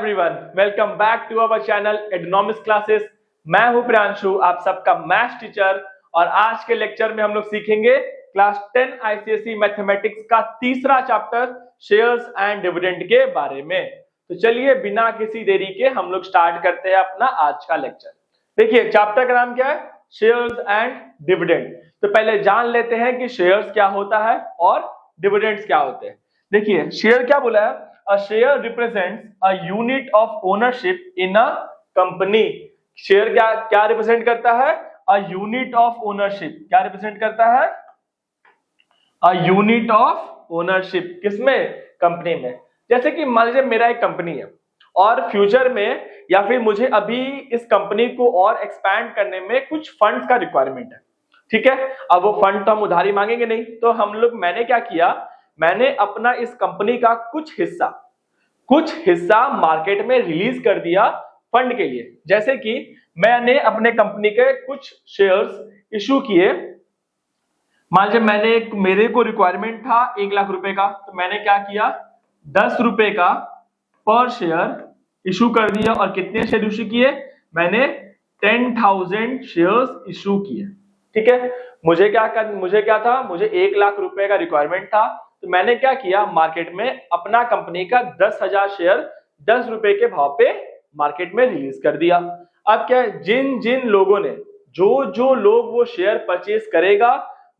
Everyone, welcome back to our channel Edonomics classes. मैं हूं प्रियांशु, आप सबका मैथ्स टीचर। और आज के लेक्चर में हम लोग सीखेंगे क्लास 10 आईसीएसई मैथमेटिक्स का तीसरा चैप्टर शेयर्स एंड डिविडेंड के बारे में। तो चलिए बिना किसी देरी के हम लोग स्टार्ट करते हैं अपना आज का लेक्चर। देखिए चैप्टर का नाम क्या है, शेयर्स एंड डिविडेंड। तो पहले जान लेते हैं कि शेयर्स क्या होता है और डिविडेंड्स क्या होते हैं। देखिए शेयर क्या बोला है, a share represents a unit of ownership in a company। Share क्या रिप्रेजेंट करता है, a unit of ownership। क्या रिप्रेजेंट करता है, a unit of ownership। किसमें, कंपनी में। जैसे कि मान लीजिए मेरा एक कंपनी है और फ्यूचर में या फिर मुझे अभी इस कंपनी को और एक्सपैंड करने में कुछ फंड्स का रिक्वायरमेंट है, ठीक है। अब वो फंड तो हम उधारी मांगेंगे नहीं, तो मैंने क्या किया, मैंने अपना इस कंपनी का कुछ हिस्सा मार्केट में रिलीज कर दिया फंड के लिए। जैसे कि मैंने अपने कंपनी के कुछ शेयर्स इशू किए। मान लीजिए मेरे को रिक्वायरमेंट था 1 लाख रुपए का, तो मैंने क्या किया, 10 रुपए का पर शेयर इशू कर दिया। और कितने शेयर इशू किए, मैंने 10,000 शेयर्स इशू किए, ठीक है। मुझे क्या था, मुझे 1 लाख रुपए का रिक्वायरमेंट था, तो मैंने क्या किया, मार्केट में अपना कंपनी का 10,000 शेयर 10 रुपए के भाव पे मार्केट में रिलीज कर दिया। अब क्या है, जिन लोगों ने जो लोग वो शेयर परचेज करेगा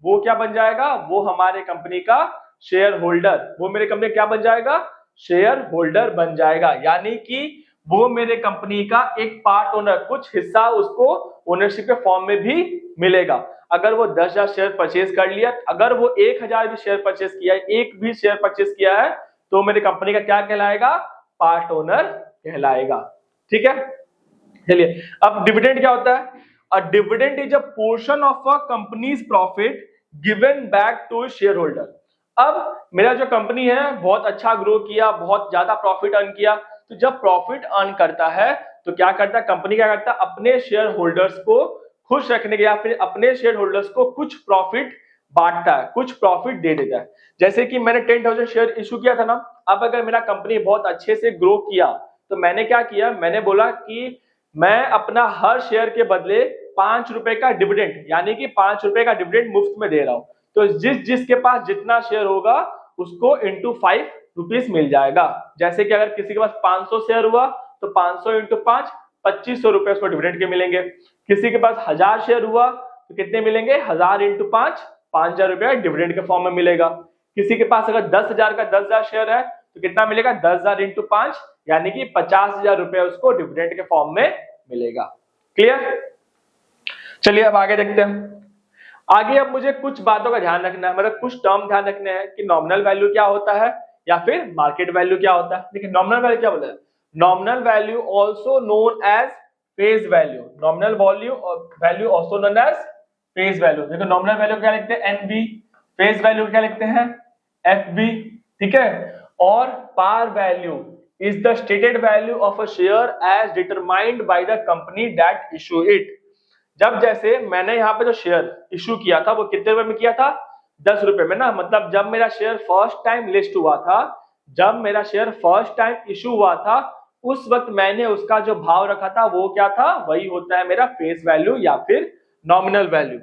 वो क्या बन जाएगा, वो हमारे कंपनी का शेयर होल्डर। वो मेरे कंपनी क्या बन जाएगा, शेयर होल्डर बन जाएगा। यानी कि वो मेरे कंपनी का एक पार्ट ओनर, कुछ हिस्सा उसको ओनरशिप के फॉर्म में भी मिलेगा। अगर वो 10,000 शेयर परचेज कर लिया, अगर वो 1,000 भी शेयर परचेज किया है, एक भी शेयर परचेज किया है, तो मेरी कंपनी का क्या कहलाएगा, पार्ट ओनर कहलाएगा, ठीक है। चलिए अब डिविडेंड क्या होता है। A dividend is a portion of a company's profit given back to shareholder. अब मेरा जो कंपनी है बहुत अच्छा ग्रो किया, बहुत ज्यादा प्रॉफिट अर्न किया, तो जब प्रॉफिट अर्न करता है तो क्या करता है, कंपनी क्या करता है, अपने शेयर होल्डर्स को खुश रखने के या फिर अपने शेयर होल्डर्स को कुछ प्रॉफिट बांटता है, कुछ प्रॉफिट दे देता है। जैसे कि मैंने 10,000 शेयर इशू किया था ना, अब अगर मेरा कंपनी बहुत अच्छे से ग्रो किया तो मैंने क्या किया, मैंने बोला कि मैं अपना हर शेयर के बदले 5 रुपए का डिविडेंड, यानी कि 5 रुपए का डिविडेंड मुफ्त में दे रहा हूं। तो जिसके पास जितना शेयर होगा उसको इंटू 5 रुपीज मिल जाएगा। जैसे कि अगर किसी के पास 500 शेयर हुआ तो 500 इंटू 5 2500 रुपए उसको डिविडेंड के मिलेंगे। किसी के पास 1000 शेयर हुआ तो कितने मिलेंगे, 1000 इंटू 5 5,000 रुपया डिविडेंड के फॉर्म में मिलेगा। किसी के पास अगर 10,000 का 10,000 शेयर है तो कितना मिलेगा, 10,000 इंटू 5 यानी कि 50,000 रुपया उसको डिविडेंड के फॉर्म में मिलेगा। क्लियर। चलिए अब आगे देखते हैं। आगे अब मुझे कुछ बातों का ध्यान रखना है, मतलब कुछ टर्म ध्यान रखने हैं कि नॉमिनल वैल्यू क्या होता है या फिर मार्केट वैल्यू क्या होता है। देखिए नॉमिनल वैल्यू क्या बोला है, nominal value also known as face value. Nominal value also known as face value. देखो नॉमिनल वैल्यू क्या लिखते हैं, एनवी। फेज वैल्यू क्या लिखते हैं, एफवी, ठीक है। और par value is the stated value of a share as determined by the company that issue it. जब जैसे मैंने यहाँ पे जो शेयर इशू किया था वो कितने रुपए में किया था, 10 रुपए में ना। मतलब जब मेरा शेयर फर्स्ट टाइम लिस्ट हुआ था, जब मेरा शेयर फर्स्ट टाइम इशू हुआ था, उस वक्त मैंने उसका जो भाव रखा था वो क्या था, वही होता है मेरा फेस वैल्यू या फिर nominal value.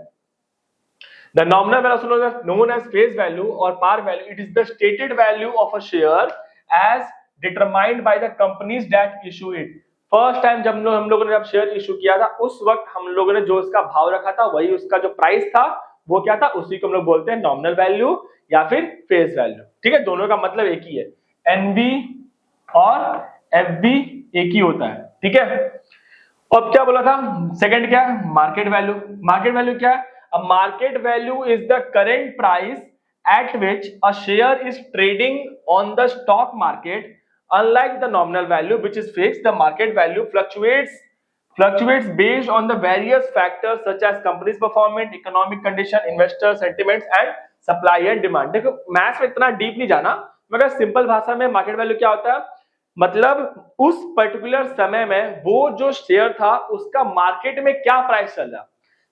The nominal value known as face value or par value, it is the stated value of a share as determined by the companies that issue it। First time जब हम लोगों ने जब share issue किया था उस वक्त हम लोगों ने जो उसका भाव रखा था वही उसका जो प्राइस था वो क्या था, उसी को हम लोग बोलते हैं नॉमिनल वैल्यू या फिर फेस वैल्यू, ठीक है। दोनों का मतलब एक ही है, एनवी और एफवी एक ही होता है, ठीक है। अब क्या बोला था, सेकंड क्या है, मार्केट वैल्यू। मार्केट वैल्यू क्या है, a market value is the current price at which a share is trading on the stock market, unlike the nominal value which is fixed। The market value fluctuates based on the various factors such as company's performance, economic condition, investor sentiments and supply and demand। देखो maths में इतना deep नहीं जाना, मगर simple भाषा में market value क्या होता है, मतलब उस पर्टिकुलर समय में वो जो शेयर था उसका मार्केट में क्या प्राइस चल रहा।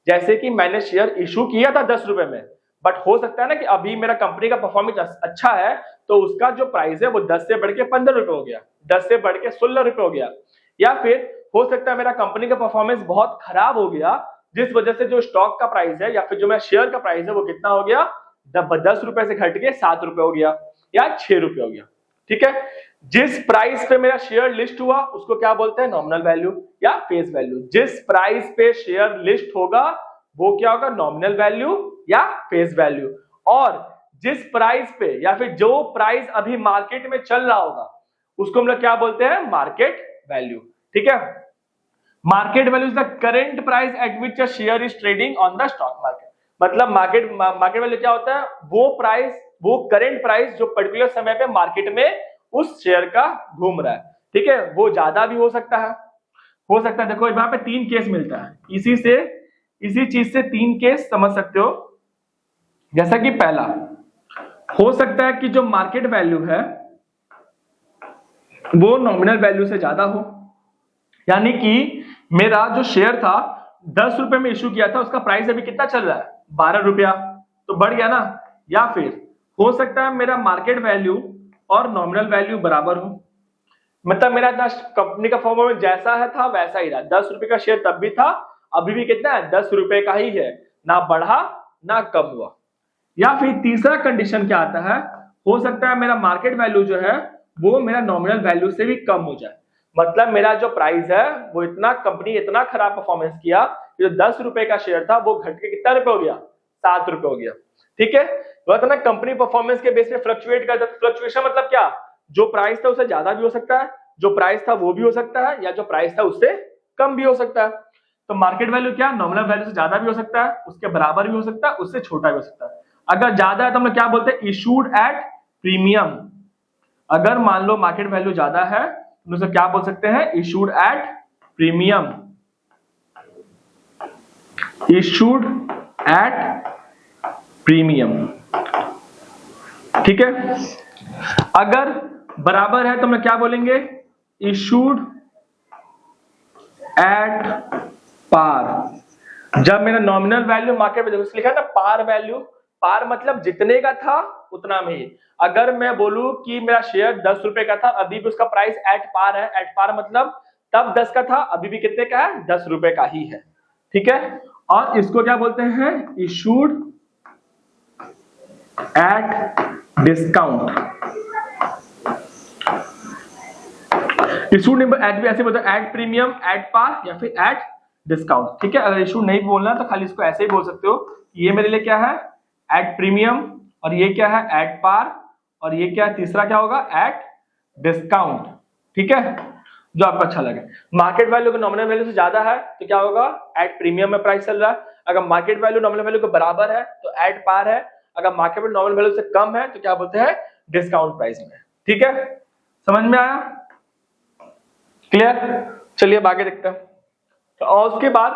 जैसे कि मैंने शेयर इशू किया था 10 रुपए में, बट हो सकता है ना कि अभी मेरा कंपनी का परफॉर्मेंस अच्छा है तो उसका जो प्राइस है वो 10 से बढ़ के 15 रुपए हो गया, 10 से बढ़ के 16 रुपए हो गया। या फिर हो सकता है मेरा कंपनी का परफॉर्मेंस बहुत खराब हो गया, जिस वजह से जो स्टॉक का प्राइस है या फिर जो मेरा शेयर का प्राइस है वो कितना हो गया, 10 रुपए से घट के 7 रुपए हो गया या 6 रुपए हो गया। ठीक है, जिस प्राइस पे मेरा शेयर लिस्ट हुआ उसको क्या बोलते हैं, नॉमिनल वैल्यू या फेस वैल्यू। जिस प्राइस पे शेयर लिस्ट होगा वो क्या होगा, नॉमिनल वैल्यू या फेस वैल्यू। और जिस प्राइस पे या फिर जो प्राइस अभी मार्केट में चल रहा होगा उसको हम लोग क्या बोलते हैं, मार्केट वैल्यू। ठीक है, market value is the current price at which a share is trading on the stock market. मतलब मार्केट वैल्यू क्या होता है, वो प्राइस, वो करेंट प्राइस जो पर्टिकुलर समय पे मार्केट में उस शेयर का घूम रहा है। ठीक है, वो ज्यादा भी हो सकता है, देखो यहाँ पे 3 केस मिलता है, इसी चीज से 3 केस समझ सकते हो। जैसा कि पहला हो सकता है कि जो मार्केट वैल्यू है वो नॉमिनल वैल्यू से ज्यादा हो, यानी कि मेरा जो शेयर था 10 रुपए में इशू किया था, उसका प्राइस अभी कितना चल रहा है, 12 रुपया, तो बढ़ गया ना। या फिर हो सकता है मेरा मार्केट वैल्यू और नॉमिनल वैल्यू बराबर हो, मतलब मेरा कंपनी का परफॉर्मेंस जैसा है था वैसा ही रहा, 10 रुपए का शेयर तब भी था, अभी भी कितना है, 10 रुपए का ही है, ना बढ़ा ना कम हुआ। या फिर तीसरा कंडीशन क्या आता है, हो सकता है मेरा मार्केट वैल्यू जो है वो मेरा नॉमिनल वैल्यू से भी कम हो जाए, मतलब मेरा जो प्राइस है वो इतना, कंपनी इतना खराब परफॉर्मेंस किया कि जो 10 रुपए का शेयर था वो घट के कितना रुपए हो गया, 7 रुपए हो गया। ठीक है, तो ना कंपनी परफॉर्मेंस के बेस पे फ्लक्चुएट करता है। फ्लक्चुएशन मतलब क्या, जो प्राइस था उससे ज्यादा भी हो सकता है, जो प्राइस था वो भी हो सकता है, या जो प्राइस था उससे कम भी हो सकता है। तो मार्केट वैल्यू क्या, नॉमिनल वैल्यू से ज्यादा भी हो सकता है, उसके बराबर भी हो सकता है, उससे छोटा भी हो सकता है। अगर ज्यादा है तो हम लोग क्या बोलते हैं, इशूड एट प्रीमियम। अगर मान लो मार्केट वैल्यू ज्यादा है तो उसे क्या बोल सकते हैं, issued at premium, issued at premium. ठीक है, अगर बराबर है तो हम लोग क्या बोलेंगे, इशूड एट पार। जब मेरा नॉमिनल वैल्यू मार्केट वैल्यू लिखा ना पार वैल्यू, पार मतलब जितने का था उतना में ही। अगर मैं बोलूं कि मेरा शेयर 10 रुपए का था, अभी भी उसका प्राइस एट पार है, एट पार मतलब तब 10 का था, अभी भी कितने का है, 10 रुपए का ही है। ठीक है, और इसको क्या बोलते हैं, issued at discount. Issued at भी ऐसे बोलते हैं, एट प्रीमियम, एट पार या फिर एट डिस्काउंट। ठीक है, अगर इशू नहीं बोलना तो खाली इसको ऐसे ही बोल सकते हो, ये मेरे लिए क्या है, एट प्रीमियम, और ये क्या है, एट पार, और ये क्या है, तीसरा क्या होगा, एट डिस्काउंट। ठीक है, जो आपको अच्छा लगे। मार्केट वैल्यू को नॉमिनल वैल्यू से ज्यादा है तो क्या होगा, एट प्रीमियम में प्राइस चल रहा है। अगर मार्केट वैल्यू नॉमिनल वैल्यू के बराबर है तो एट पार है। अगर मार्केट वैल्यू नॉमिनल वैल्यू से कम है तो क्या बोलते हैं, डिस्काउंट प्राइस में। ठीक है, समझ में आया, क्लियर। चलिए अब आगे देखते हैं। तो और उसके बाद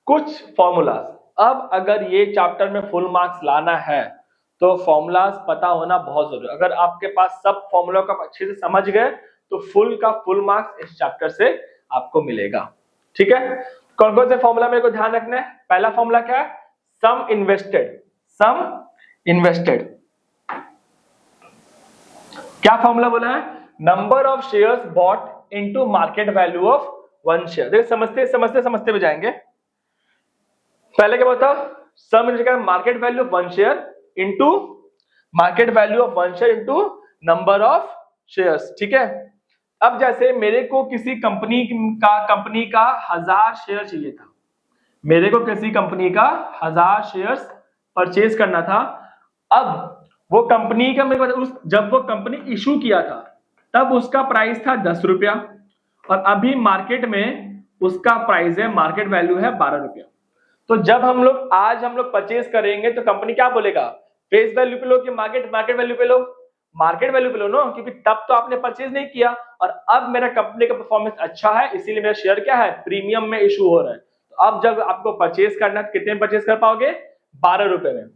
कुछ फॉर्मूलाज। अब अगर ये चैप्टर में फुल मार्क्स लाना है तो फॉर्मूलाज पता होना बहुत जरूरी है। अगर आपके पास सब फॉर्मूला का अच्छे से समझ गए तो फुल का फुल मार्क्स इस चैप्टर से आपको मिलेगा। ठीक है, कौन कौन से फॉर्मूला मेरे को ध्यान रखना है। पहला फॉर्मूला क्या है, सम इन्वेस्टेड। सम इन्वेस्टेड क्या फॉर्मूला बोला है, number of shares bought into market value of one share. देखिए समझते भी जाएंगे। पहले क्या बताओ, sum market value of one share into market value of one share into number of shares. ठीक है, अब जैसे मेरे को किसी कंपनी का 1000 शेयर चाहिए था, मेरे को किसी कंपनी का 1000 शेयर्स परचेज करना था। अब वो कंपनी का मेरे को जब वो कंपनी इशू किया था तब उसका प्राइस था 10 रुपया, और अभी मार्केट में उसका प्राइस है, मार्केट वैल्यू है 12 रुपया। तो जब आज हम लोग परचेज करेंगे तो कंपनी क्या बोलेगा, फेस वैल्यू पे लो कि मार्केट वैल्यू पे लो, मार्केट वैल्यू पे लो ना, क्योंकि तब तो आपने परचेज नहीं किया और अब मेरा कंपनी का परफॉर्मेंस अच्छा है इसीलिए मेरा शेयर क्या है, प्रीमियम में इशू हो रहा है। तो अब जब आपको परचेज करना है कितने में परचेज कर पाओगे, 12 रुपए में।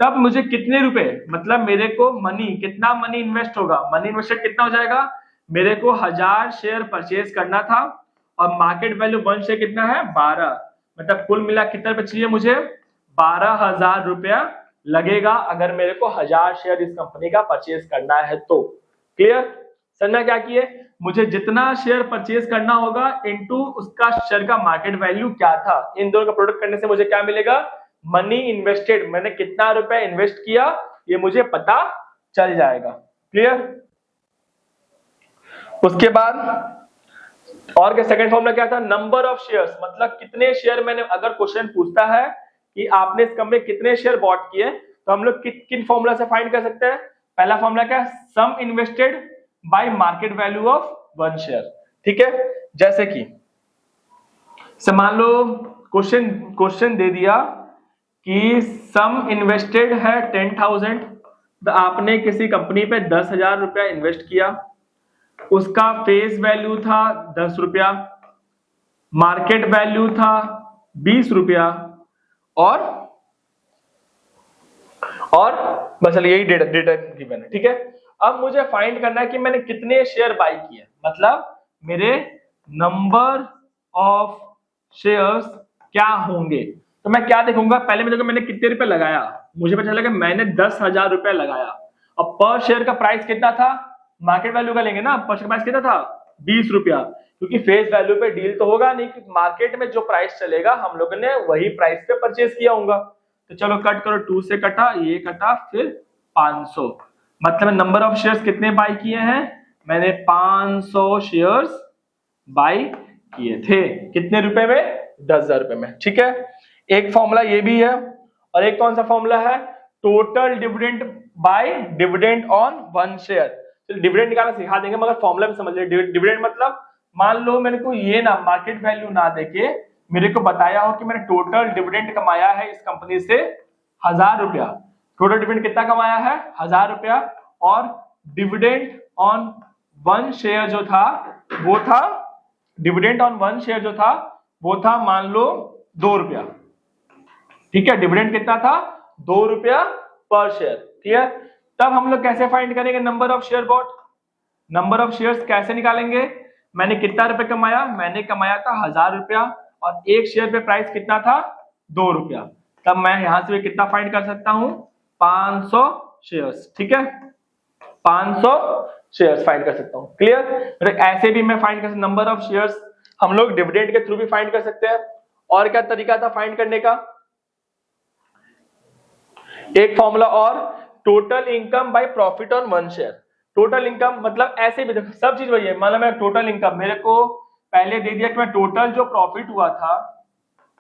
तब मुझे कितने रुपए, मतलब मेरे को कितना मनी इन्वेस्ट होगा, मनी इन्वेस्टेड कितना हो जाएगा, मेरे को 1000 शेयर परचेज करना था और मार्केट वैल्यू वन शेयर कितना है, 12, मतलब कुल मिला कितना रुपए चाहिए मुझे, 12,000 रुपया लगेगा अगर मेरे को 1000 शेयर इस कंपनी का परचेज करना है तो। क्लियर? समझना क्या किए, मुझे जितना शेयर परचेज करना होगा इनटू उसका शेयर का मार्केट वैल्यू क्या था, इन दोनों का प्रोडक्ट करने से मुझे क्या मिलेगा, मनी इन्वेस्टेड, मैंने कितना रुपया इन्वेस्ट किया ये मुझे पता चल जाएगा। क्लियर? उसके बाद और क्या सेकंड फॉर्मूला क्या था, नंबर ऑफ शेयर्स, मतलब कितने शेयर मैंने, अगर क्वेश्चन पूछता है कि आपने इस कंपनी में कितने शेयर बॉट किए तो हम लोग किन फॉर्मूला से फाइंड कर सकते हैं। पहला फॉर्मूला क्या है, sum invested by market value of one share. ठीक है, जैसे कि मान लो क्वेश्चन दे दिया कि सम इन्वेस्टेड है 10,000, तो आपने किसी कंपनी पे 10,000 रुपया इन्वेस्ट किया, उसका फेस वैल्यू था 10 रुपया, मार्केट वैल्यू था 20 रुपया, और बस यही डेटा गिवन है। ठीक है, अब मुझे फाइंड करना है कि मैंने कितने शेयर बाई किए, मतलब मेरे नंबर ऑफ शेयर्स क्या होंगे। तो मैं क्या देखूंगा, पहले मैं देखूंगा मैंने कितने रुपए लगाया, मुझे पता चला कि मैंने 10,000 रुपया लगाया, और पर शेयर का प्राइस कितना था, मार्केट वैल्यू का लेंगे ना, पर शेयर प्राइस कितना था 20 रुपया, क्योंकि फेस वैल्यू पे डील तो होगा नहीं, कि मार्केट में जो प्राइस चलेगा हम लोगों ने वही प्राइस पे परचेज किया होगा। तो चलो कट करो, 2 से कटा, ये कटा, फिर 500, मतलब नंबर ऑफ शेयर्स कितने बाई किए हैं, मैंने 500 शेयर्स बाई किए थे, कितने रुपए में, 10,000 रुपए में। ठीक है, एक फॉर्मूला ये भी है, और एक कौन सा फॉर्मूला है, total dividend by dividend on one share. तो डिविडेंड निकालना सिखा देंगे, मगर फॉर्मूला भी समझ लीजिए। डिविडेंड मतलब मान लो मेरे को ये ना मार्केट वैल्यू ना देके मेरे को बताया हो कि मैंने टोटल डिविडेंड कमाया है इस कंपनी से 1000 रुपया, टोटल डिविडेंड कितना कमाया है 1000 रुपया, और डिविडेंड ऑन वन शेयर जो था वो था, डिविडेंड ऑन वन शेयर जो था वो था मान लो 2 रुपया। ठीक है, डिविडेंड कितना था 2 रुपया पर शेयर। क्लियर? तब हम लोग कैसे फाइंड करेंगे number of share bought, number of shares कैसे निकालेंगे, मैंने कितना रुपए कमाया, मैंने कमाया था 1000 रुपया, और एक शेयर पे प्राइस कितना था 2 रुपया, तब मैं यहां से कितना फाइंड कर सकता हूं 500 शेयर्स। ठीक है, 500 शेयर्स फाइंड कर सकता हूं। क्लियर? ऐसे भी मैं फाइंड कर सकता, नंबर ऑफ शेयर्स हम लोग डिविडेंड के थ्रू भी फाइंड कर सकते हैं। और क्या तरीका था फाइंड करने का, एक फॉर्मूला और, total income by profit on one share. Total income मतलब ऐसे भी सब चीज वही है, मतलब मैं टोटल इनकम मेरे को पहले दे दिया कि मैं टोटल जो प्रॉफिट हुआ था,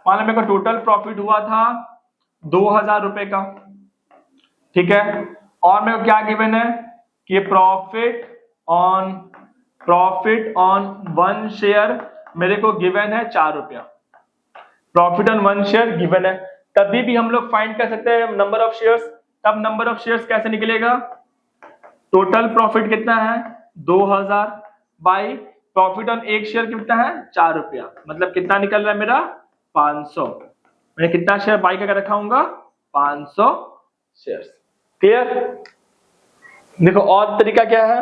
मान लो मेरे को टोटल प्रॉफिट हुआ था 2000 रुपए का। ठीक है, और मेरे को क्या गिवन है कि प्रॉफिट ऑन वन शेयर मेरे को गिवन है 4 रुपया, profit on one share given है। तभी भी हम लोग फाइंड कर सकते हैं नंबर ऑफ शेयर्स। तब नंबर ऑफ शेयर्स कैसे निकलेगा, टोटल प्रॉफिट कितना है 2000 बाई प्रॉफिट ऑन एक शेयर कितना है 4 रुपया, मतलब कितना निकल रहा है मेरा 500। मैं कितना शेयर बाई करके रखाऊंगा 500 शेयर्स। क्लियर? देखो और तरीका क्या है,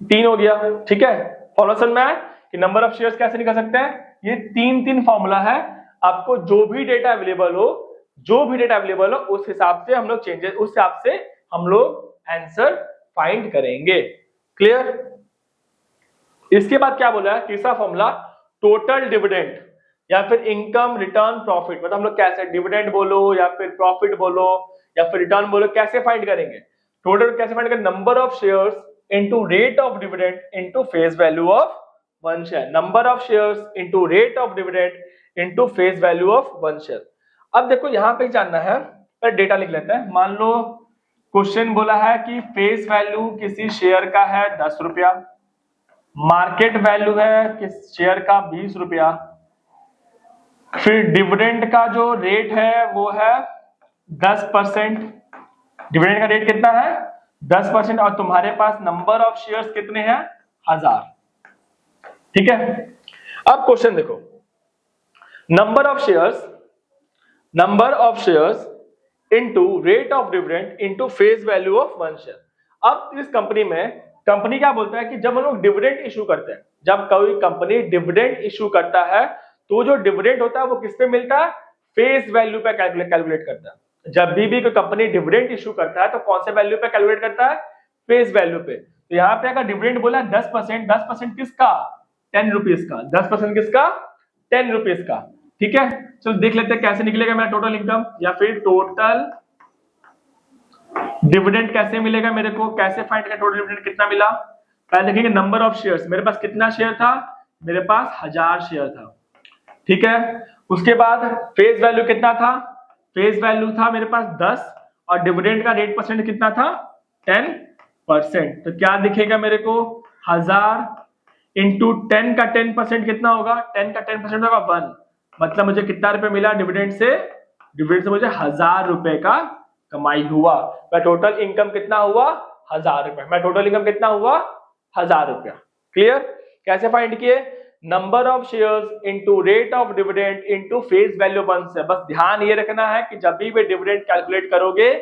3 हो गया। ठीक है, फॉर्मूला समझ में आया कि नंबर ऑफ शेयर्स कैसे निकाल सकते हैं, ये 3 फॉर्मूला है। आपको जो भी डेटा अवेलेबल हो उस हिसाब से हम लोग उस हिसाब से हम लोग आंसर फाइंड करेंगे। क्लियर? इसके बाद क्या बोला है, तीसरा फॉर्मूला, टोटल डिविडेंड या फिर इनकम रिटर्न प्रॉफिट, मतलब हम लोग कैसे डिविडेंड बोलो या फिर प्रॉफिट बोलो या फिर रिटर्न बोलो, कैसे फाइंड करेंगे, टोटल कैसे फाइंड करेंगे, number of shares into rate of dividend into face value of one share, number of shares into rate of dividend into face value of one share. अब देखो यहां पे जानना है, पर डेटा लिख लेते हैं। मान लो क्वेश्चन बोला है कि फेस वैल्यू किसी शेयर का है 10 रुपया, मार्केट वैल्यू है किस शेयर का 20 रुपया, फिर डिविडेंड का जो रेट है वो है 10%, डिविडेंड का रेट कितना है 10%, और तुम्हारे पास नंबर ऑफ शेयर्स कितने हैं 1000। ठीक है, अब क्वेश्चन देखो, number of shares into rate of dividend into face value of one share. अब इस कंपनी क्या बोलता है कि जब हम लोग डिविडेंड इशू करते हैं, जब कोई कंपनी डिविडेंड इशू करता है तो जो डिविडेंड होता है वो किस पे मिलता है, फेस वैल्यू पे कैलकुलेट करता है। जब भी कोई कंपनी डिविडेंड इशू करता है तो कौन से वैल्यू पे कैलकुलेट करता है? फेस वैल्यू पे। तो यहाँ पे अगर डिविडेंड बोला 10%, 10% किसका? 10 रुपीज का। 10% किसका? 10 रुपीज का। ठीक है, चलो देख लेते हैं कैसे निकलेगा मेरा टोटल इनकम, या फिर टोटल डिविडेंड कैसे मिलेगा मेरे को, कैसे फाइंड करें टोटल डिविडेंड कितना मिला। पहले देखेंगे नंबर ऑफ शेयर्स, मेरे पास कितना शेयर था? मेरे पास 1000 शेयर था। ठीक है, उसके बाद फेस वैल्यू कितना था? फेस वैल्यू था मेरे पास 10 और डिविडेंड का रेट परसेंट कितना था? 10%। तो क्या दिखेगा मेरे को? 1000 इंटू 10 का 10% कितना होगा? 10 का 10% होगा 1। मतलब मुझे कितना रुपए मिला डिविडेंड से? डिविडेंड से मुझे 1000 रुपए का कमाई हुआ। मैं टोटल इनकम कितना हुआ? 1000 रुपए। मैं टोटल इनकम कितना हुआ? 1000 रुपया। क्लियर? कैसे फाइंड किए? Number of shares into rate of dividend into face value 1 से। बस ध्यान ये रखना है कि जब भी डिविडेंड कैलकुलेट करोगे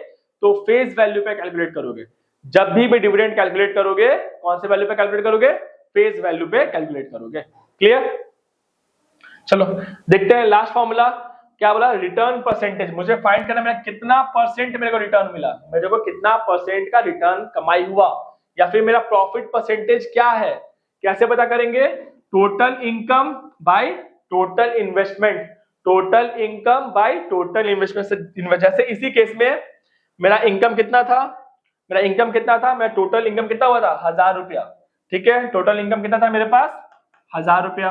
तो फेस वैल्यू पे कैलकुलेट करोगे। जब भी डिविडेंड कैलकुलेट करोगे कौन से वैल्यू पे कैलकुलेट करोगे? फेस वैल्यू पे कैलकुलेट करोगे। क्लियर? चलो देखते हैं लास्ट फॉर्मूला क्या बोला? Return percentage. मुझे फाइंड करना मेरा कितना परसेंट मेरे को रिटर्न मिला, मेरे को कितना परसेंट का रिटर्न कमाई हुआ, या फिर मेरा प्रॉफिट परसेंटेज क्या है। कैसे पता करेंगे? Total income by total investment. Total income by total investment. जैसे इसी केस में मेरा इनकम कितना था? मेरा इनकम कितना था? मेरा टोटल इनकम कितना हुआ था? 1000 रुपया। ठीक है, टोटल इनकम कितना था मेरे पास? 1000 रुपया।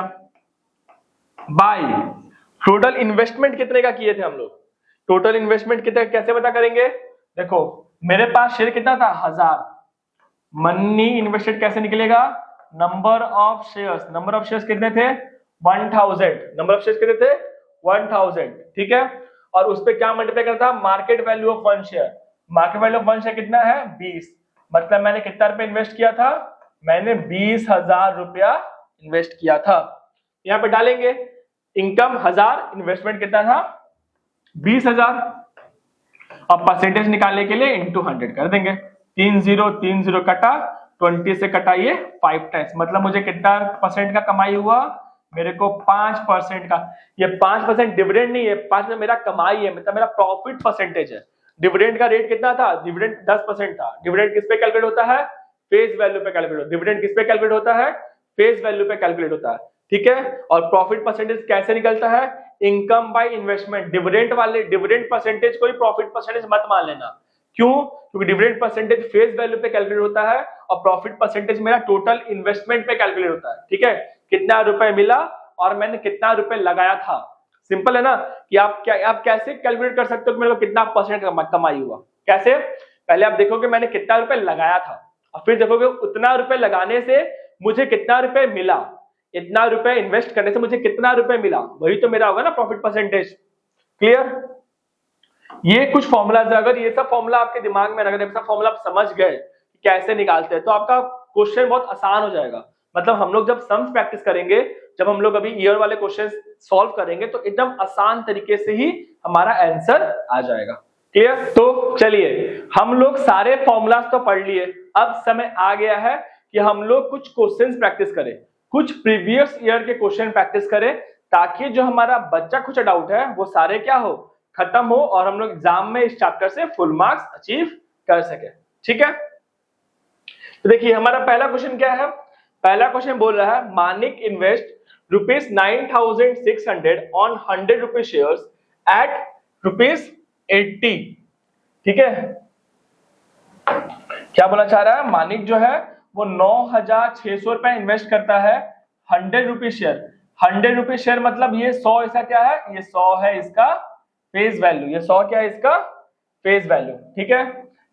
बाय टोटल इन्वेस्टमेंट कितने का किए थे हम लोग? टोटल इन्वेस्टमेंट कितने, कैसे पता करेंगे? देखो मेरे पास शेयर कितना था? 1000। मनी इन्वेस्टेड कैसे निकलेगा? Number of shares. Number of shares कितने थे? 1000। नंबर ऑफ शेयर्स कितने थे? 1000। ठीक है, और उस पे क्या मल्टीप्लाई करता? Market value of 1 share. Market value of 1 share कितना है? 20। मतलब मैंने कितना रुपए इन्वेस्ट किया था? मैंने 20,000 रुपया इन्वेस्ट किया था। यहाँ पे डालेंगे इनकम 1000, इन्वेस्टमेंट कितना था? 20,000। अब परसेंटेज निकालने के लिए इंटू 100 कर देंगे। 30 कटा, 20 से कटा ये 5 टाइम्स। मतलब मुझे कितना परसेंट का कमाई हुआ? मेरे को 5% का। ये 5% डिविडेंड नहीं है, 5% मेरा कमाई है, मतलब मेरा प्रॉफिट परसेंटेज है। डिविडेंड का रेट कितना था? डिविडेंड 10% था। डिविडेंड किस पे कैलकुलेट होता है? फेस वैल्यू पे कैलकुलेट। डिविडेंड किस पे कैलकुलेट होता है? फेस वैल्यू पे कैलकुलेट होता है। ठीक है, और प्रॉफिट परसेंटेज कैसे निकलता है? Income by investment. डिविडेंड वाले डिविडेंड परसेंटेज को ही प्रॉफिट परसेंटेज मत मान लेना। क्यों? क्योंकि डिविडेंड परसेंटेज फेस वैल्यू पे कैलकुलेट होता है और प्रॉफिट परसेंटेज मेरा टोटल इन्वेस्टमेंट पे कैलकुलेट होता है। ठीक है, कितना रुपए मिला और मैंने कितना रुपए लगाया था। सिंपल है ना कि आप कैसे कैलकुलेट कर सकते हो कि मेरे को कितना परसेंट कमाई हुआ। कैसे? पहले आप देखोगे मैंने कितना रुपए लगाया था, और फिर देखोगे उतना रुपए लगाने से मुझे कितना रुपए मिला, इतना रुपए इन्वेस्ट करने से मुझे कितना रुपए मिला, वही तो मेरा होगा ना प्रॉफिट परसेंटेज। क्लियर? ये कुछ फॉर्मूलाज, अगर ये सब फॉर्मूला आपके दिमाग में, अगर ये सब फॉर्मूला आप समझ गए कैसे निकालते हैं तो आपका क्वेश्चन बहुत आसान हो जाएगा। मतलब हम लोग जब सम्स प्रैक्टिस करेंगे, जब हम लोग अभी ईयर वाले क्वेश्चन सॉल्व करेंगे तो एकदम आसान तरीके से ही हमारा आंसर आ जाएगा। क्लियर? तो चलिए हम लोग सारे फॉर्मूलाज तो पढ़ लिए, अब समय आ गया है कि हम लोग कुछ क्वेश्चंस प्रैक्टिस करें, कुछ प्रीवियस ईयर के क्वेश्चन प्रैक्टिस करें, ताकि जो हमारा बच्चा कुछ डाउट है वो सारे क्या हो, खत्म हो और हम लोग एग्जाम में इस चैप्टर से फुल मार्क्स अचीव कर सके। ठीक है, तो देखिए हमारा पहला क्वेश्चन क्या है। पहला क्वेश्चन बोल रहा है Manik invest ₹9,600 on 100 rupees shares at ₹80। ठीक है, क्या बोला चाह रहा है? मानिक जो है वो 9,600 रुपए इन्वेस्ट करता है 100 रुपीज शेयर। 100 रुपीज शेयर मतलब ये 100 इसका क्या है? ये 100 है इसका फेस वैल्यू। ये 100 क्या है? इसका फेस वैल्यू। ठीक है,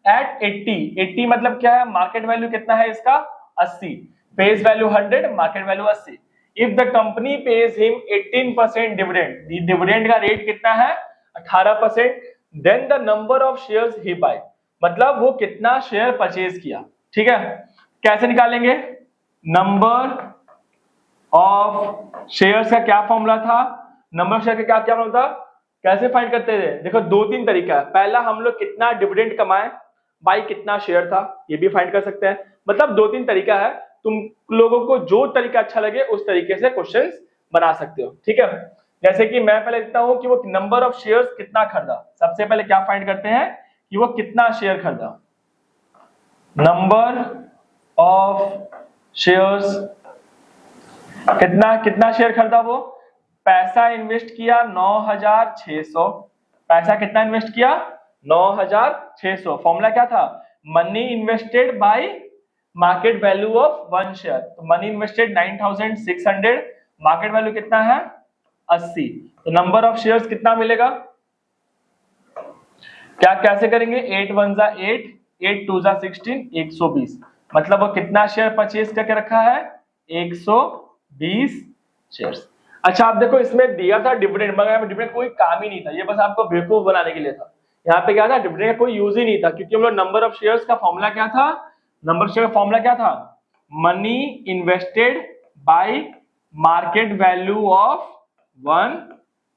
एट 80 मतलब क्या है? मार्केट वैल्यू कितना है इसका? 80। Face value 100, market value 80। If the company pays him 18% dividend, dividend का रेट कितना है? 18%। Then the number of shares he buy, मतलब वो कितना शेयर परचेज किया। ठीक है, कैसे निकालेंगे? नंबर ऑफ शेयर्स का क्या फॉर्मूला था? नंबर ऑफ शेयर का क्या फॉर्मूला था? कैसे फाइंड करते थे? देखो 2-3 तरीका है। पहला हम लोग कितना डिविडेंड कमाए बाई कितना शेयर था, ये भी फाइंड कर सकते हैं। मतलब 2-3 तरीका है, तुम लोगों को जो तरीका अच्छा लगे उस तरीके से क्वेश्चंस बना सकते हो। ठीक है, जैसे कि मैं पहले लिखता हूं कि वो नंबर ऑफ शेयर्स कितना खरीदा। सबसे पहले क्या फाइंड करते हैं कि वो कितना शेयर खरीदा। नंबर ऑफ शेयर्स, कितना शेयर खरीदा वो। पैसा इन्वेस्ट किया 9600, पैसा कितना इन्वेस्ट किया 9600। फॉर्मूला क्या था, money invested by market value of one share. तो मनी इन्वेस्टेड 9600, मार्केट वैल्यू कितना है 80। तो नंबर ऑफ शेयर्स कितना मिलेगा, क्या कैसे करेंगे, 8 1 जा 8, 8 2 जा 16, 120। मतलब वो कितना शेयर परचेज करके रखा है 120 शेयर्स। अच्छा आप देखो इसमें दिया था डिविडेंड, मगर डिविडेंड कोई काम ही नहीं था, ये बस आपको बेवकूफ बनाने के लिए था। यहाँ पे क्या था, डिविडेंड का कोई यूज ही नहीं था, क्योंकि हम लोग नंबर ऑफ शेयर्स का फॉर्मूला क्या था, नंबर ऑफ शेयर का फॉर्मूला क्या था, money invested by market value of one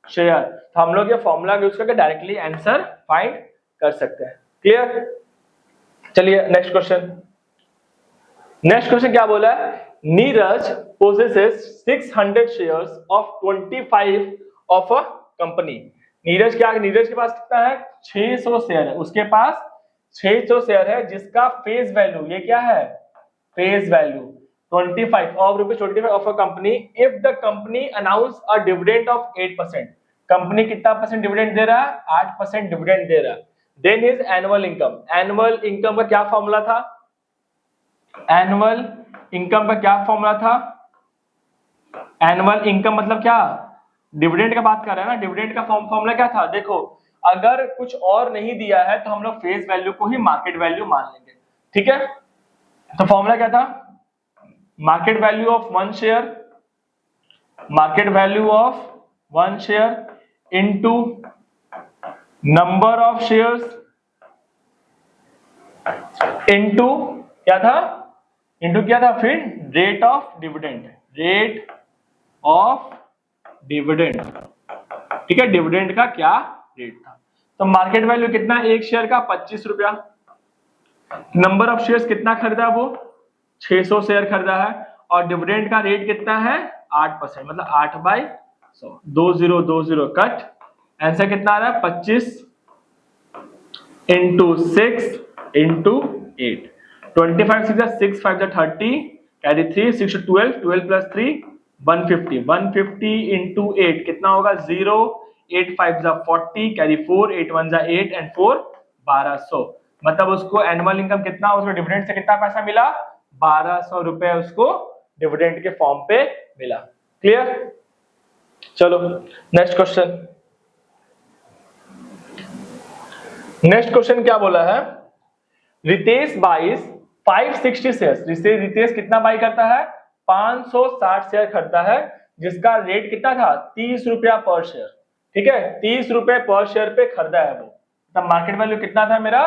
share. तो हम लोग ये फॉर्मूला यूज करके डायरेक्टली आंसर फाइंड कर सकते हैं। क्लियर। चलिए नेक्स्ट क्वेश्चन। नेक्स्ट क्वेश्चन क्या बोला है, Neeraj possesses 600 shares of 25 of a company। Neeraj क्या, नीरज के पास कितना है 600 शेयर है, उसके पास 600 शेयर है जिसका फेस वैल्यू, ये क्या है face value 25 of rupees 25 of a company if the company announce a dividend of 8%। Company कितना परसेंट डिविडेंड दे रहा है, 8% डिविडेंड दे रहा है। Then is annual income, annual income का क्या फॉर्मूला था, एनुअल इनकम का क्या फॉर्मूला था, एनुअल इनकम मतलब क्या, डिविडेंड का बात कर रहे हैं ना, डिविडेंड का फॉर्मूला क्या था, देखो अगर कुछ और नहीं दिया है तो हम लोग फेस वैल्यू को ही मार्केट वैल्यू मान लेंगे। ठीक है, तो फॉर्मूला क्या था, market value of one share, market value of one share into number of shares into क्या था, इनटू क्या था फिर rate of dividend, rate of dividend. ठीक है, डिविडेंड का क्या रेट था। तो मार्केट वैल्यू कितना, एक शेयर का 25 रुपया। नंबर ऑफ शेयर्स कितना खरीदा, वो 600 शेयर खरीदा है, और डिविडेंड का रेट कितना है 8%, मतलब 8/100, 2020 कट, आंसर कितना आ रहा है 25 into 6 into 8, 25 6 5 30, carry 3 6 12, 12 plus 3 150, 150 into 8 कितना होगा 0, 8 5 40, कैरी 4, 8 1 8 एंड 4 1200। मतलब उसको एनुअल इनकम कितना, उसको डिविडेंड से कितना पैसा मिला 1200 रुपए उसको डिविडेंड के फॉर्म पे मिला। क्लियर। चलो नेक्स्ट क्वेश्चन। नेक्स्ट क्वेश्चन क्या बोला है, रितेश बाइज 560 शेयर्स। रितेश कितना बाई करता है 560 शेयर खरीदता है, जिसका रेट कितना था 30 रुपया पर शेयर। ठीक है, 30 रुपए पर शेयर पे खरीदा है वो, तब मार्केट वैल्यू कितना था मेरा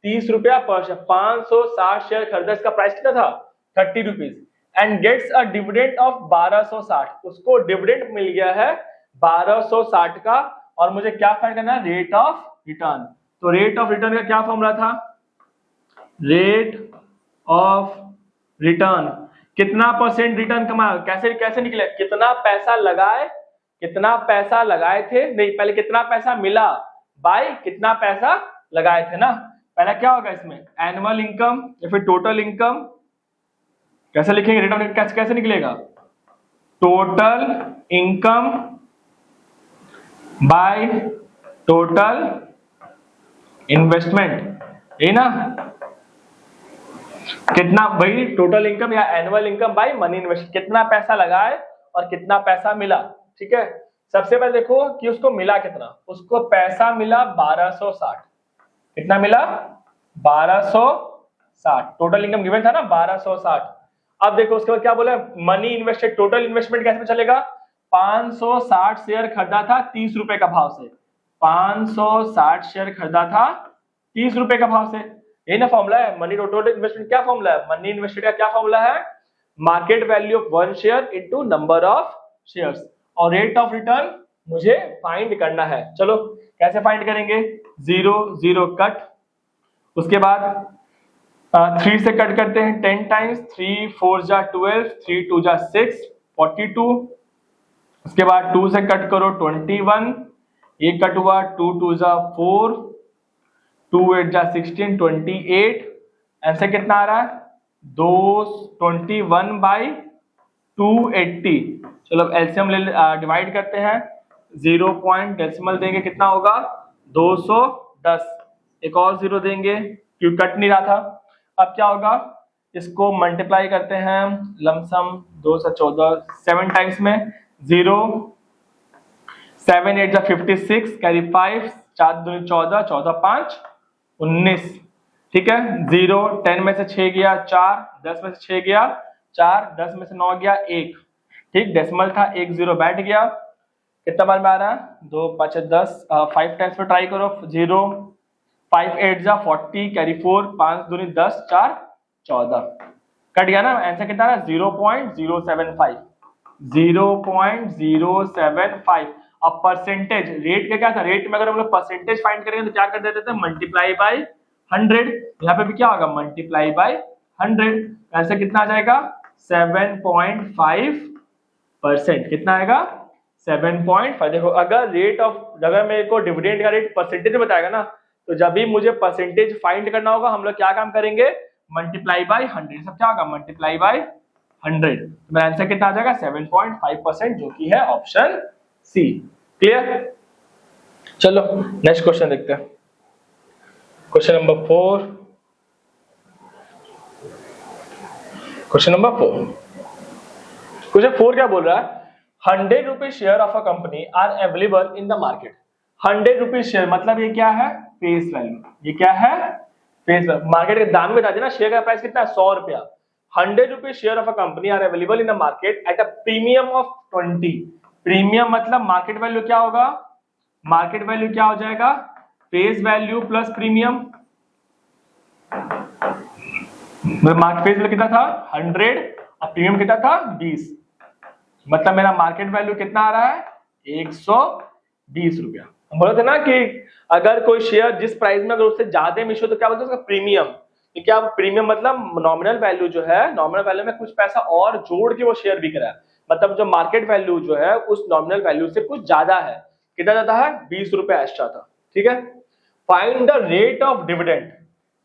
30 रुपया पर शेयर, 560 शेयर खरीदा, इसका प्राइस कितना था 30 rupees, and gets a dividend of 1260। उसको डिविडेंड मिल गया है 1260 का, और मुझे क्या फाइंड करना है, रेट ऑफ रिटर्न। तो रेट ऑफ रिटर्न का क्या फॉर्मूला था, रेट ऑफ रिटर्न, कितना परसेंट रिटर्न कमाया, कैसे कैसे निकले, कितना पैसा लगाए, कितना पैसा लगाए थे, नहीं पहले कितना पैसा मिला बाय कितना पैसा लगाए थे ना। पहला क्या होगा इसमें, एनुअल इनकम या फिर टोटल इनकम, कैसे लिखेंगे, रेट ऑफ रिटर्न कैसे कैसे निकलेगा, total income by total investment, ये ना, कितना भाई टोटल इनकम या annual income by money invest, कितना पैसा लगाए और कितना पैसा मिला। ठीक है, सबसे पहले देखो कि उसको मिला कितना, उसको पैसा मिला 1260, कितना मिला 1260, टोटल इनकम गिवन था ना 1260। अब देखो उसके बाद क्या बोला, मनी इन्वेस्टेड, टोटल इन्वेस्टमेंट कैसे चलेगा, 560 शेयर खरीदा था 30 रुपए का भाव से, 560 शेयर खरीदा था 30 रुपए का भाव से, यही ना फॉर्मूला है मनी टोटल इन्वेस्टमेंट। क्या फॉर्मूला है, मनी इन्वेस्टेड का क्या फॉर्मूला है, market value of one share into number of shares, और रेट ऑफ रिटर्न मुझे फाइंड करना है। चलो कैसे फाइंड करेंगे, 0 0 कट, उसके बाद 3 से कट करते हैं 10 टाइम्स, 3 4 जा 12, 3 2 जा 6, 42, उसके बाद 2 से कट करो 21, ये कट हुआ 2 2 जा 4, 2 8 जा 16, 28। आंसर कितना आ रहा है 221/280। चलो एलसीएम ले डिवाइड करते हैं, 0 पॉइंट डेसिमल देंगे, कितना होगा 210। एक और 0 देंगे क्योंकि कट नहीं रहा था। अब क्या होगा, इसको मल्टीप्लाई करते हैं लमसम 2 से 14 7 टाइम्स में, 0 7 8 जा 56, कैरी 5, 4 2 14, 14 5 19। ठीक है, 0 10 में से 6 गया 4, 10 में से 6 गया 4, 10 में से 9 गया 1। ठीक, डेसिमल था, 1 0 बैठ गया। कितना बार में आ रहा है 2 5 10, 5 टाइम्स में ट्राई करो, 0 5 8 जा 40, कैरी 4, 5 2 10, 4 14। कट गया ना, आंसर कितना है 0.075, 0.075। अब परसेंटेज रेट का क्या था, रेट में अगर हम लोग परसेंटेज फाइंड करेंगे तो क्या कर देते थे, मल्टीप्लाई बाय 100। यहाँ पे भी क्या होगा, मल्टीप्लाई बाय 100। आंसर कितना आ जाएगा 7.5%। कितना आएगा 7.5। देखो अगर रेट ऑफ, अगर मेरे को डिविडेंड का रेट परसेंटेज में बताएगा ना, तो जब भी मुझे परसेंटेज फाइंड करना होगा हम लोग क्या काम करेंगे, मल्टीप्लाई बाय 100। सब क्या होगा, मल्टीप्लाई बाय 100। तो मेरा आंसर कितना आ जाएगा 7.5%, जो कि है ऑप्शन सी। क्लियर। चलो नेक्स्ट क्वेश्चन देखते हैं, question number 4। Question number 4, question 4 क्या बोल रहा है, 100 rupees share of a company are available in the market. 100 rupees share मतलब ये क्या है, फेस वैल्यू। ये क्या है, फेस वैल्यू। मार्केट के दाम में बता देना, शेयर का प्राइस कितना है 100 रुपया। 100 rupees share of a company are available in the market at a premium of 20। Premium मतलब मार्केट वैल्यू क्या होगा, मार्केट वैल्यू क्या हो जाएगा, face value plus premium. Market face value कितना था 100 और प्रीमियम कितना था 20। मतलब मेरा मार्केट वैल्यू कितना आ रहा है 120 रुपया। हम बोले थे ना कि अगर कोई शेयर जिस प्राइस में अगर उससे ज्यादा मिशो तो क्या बोलते हैं उसका प्रीमियम। तो क्या प्रीमियम मतलब नॉमिनल वैल्यू जो है, नॉमिनल वैल्यू में कुछ पैसा और जोड़ के वो शेयर बिक रहा है, मतलब जो मार्केट वैल्यू जो है उस नॉमिनल वैल्यू से कुछ ज्यादा है। कितना ज्यादा है 20 रुपया एक्स्ट्रा था। ठीक है, find the rate of dividend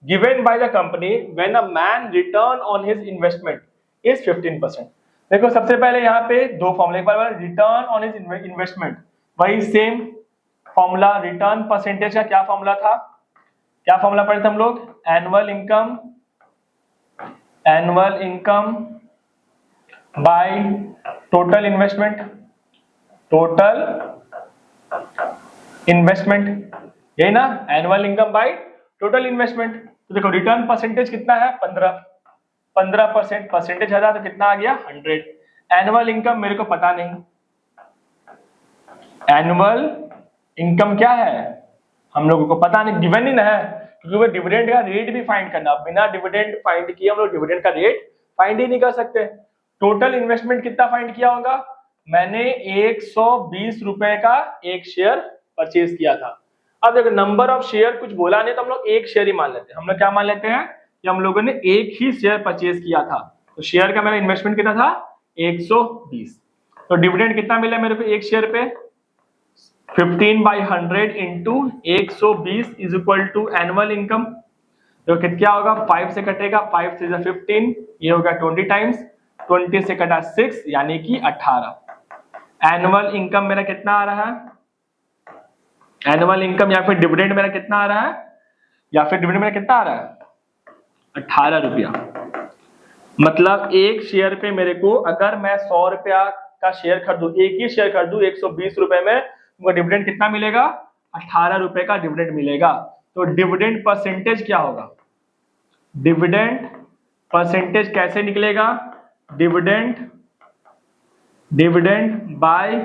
given by the company when a man return on his investment is 15%। देखो सबसे पहले यहाँ पे दो फॉर्मूला, एक बार रिटर्न ऑन हिज इन्वेस्टमेंट, वही सेम फॉर्मूला। रिटर्न परसेंटेज का क्या फॉर्मूला था, क्या फॉर्मूला पढ़े थे हम लोग, annual income by total investment, total investment, यही ना, annual income by total investment. तो देखो रिटर्न परसेंटेज कितना है 15%, परसेंटेज हटा तो कितना आ गया 100। एनुअल इनकम मेरे को पता नहीं, एनुअल इनकम क्या है हम लोगों को पता नहीं, गिवन ही ना है, क्योंकि वो डिविडेंड का रेट भी फाइंड करना, बिना डिविडेंड फाइंड किए हम लोग डिविडेंड का रेट फाइंड ही नहीं कर सकते। टोटल इन्वेस्टमेंट कितना फाइंड किया होगा, मैंने 120 रुपए का एक शेयर परचेज किया था। अब देखो नंबर ऑफ शेयर कुछ बोला नहीं तो हम लोग एक शेयर ही मान लेते हैं। हम लोग क्या मान लेते हैं कि हम लोगों ने एक ही शेयर परचेज किया था, तो शेयर का मेरा इन्वेस्टमेंट कितना था 120। तो डिविडेंड कितना मिला मेरे को एक शेयर पे 15/100 into 120 is equal to annual income. तो क्या होगा 5 से कटेगा, 5 से 15, ये होगा 20 टाइम्स, 20 से कटा 6 यानी कि 18। एनुअल इनकम मेरा कितना आ रहा है, एनुअल इनकम या फिर डिविडेंड मेरा कितना आ रहा है, या फिर डिविडेंड मेरा कितना आ रहा है 18 रुपया। मतलब एक शेयर पे मेरे को अगर मैं 100 रुपया का शेयर खरीदूं, एक ही शेयर खरीदूं 120 रुपए में, तो डिविडेंड कितना मिलेगा 18 रुपए का डिविडेंड मिलेगा। तो डिविडेंड परसेंटेज क्या होगा, डिविडेंड परसेंटेज कैसे निकलेगा, डिविडेंड बाय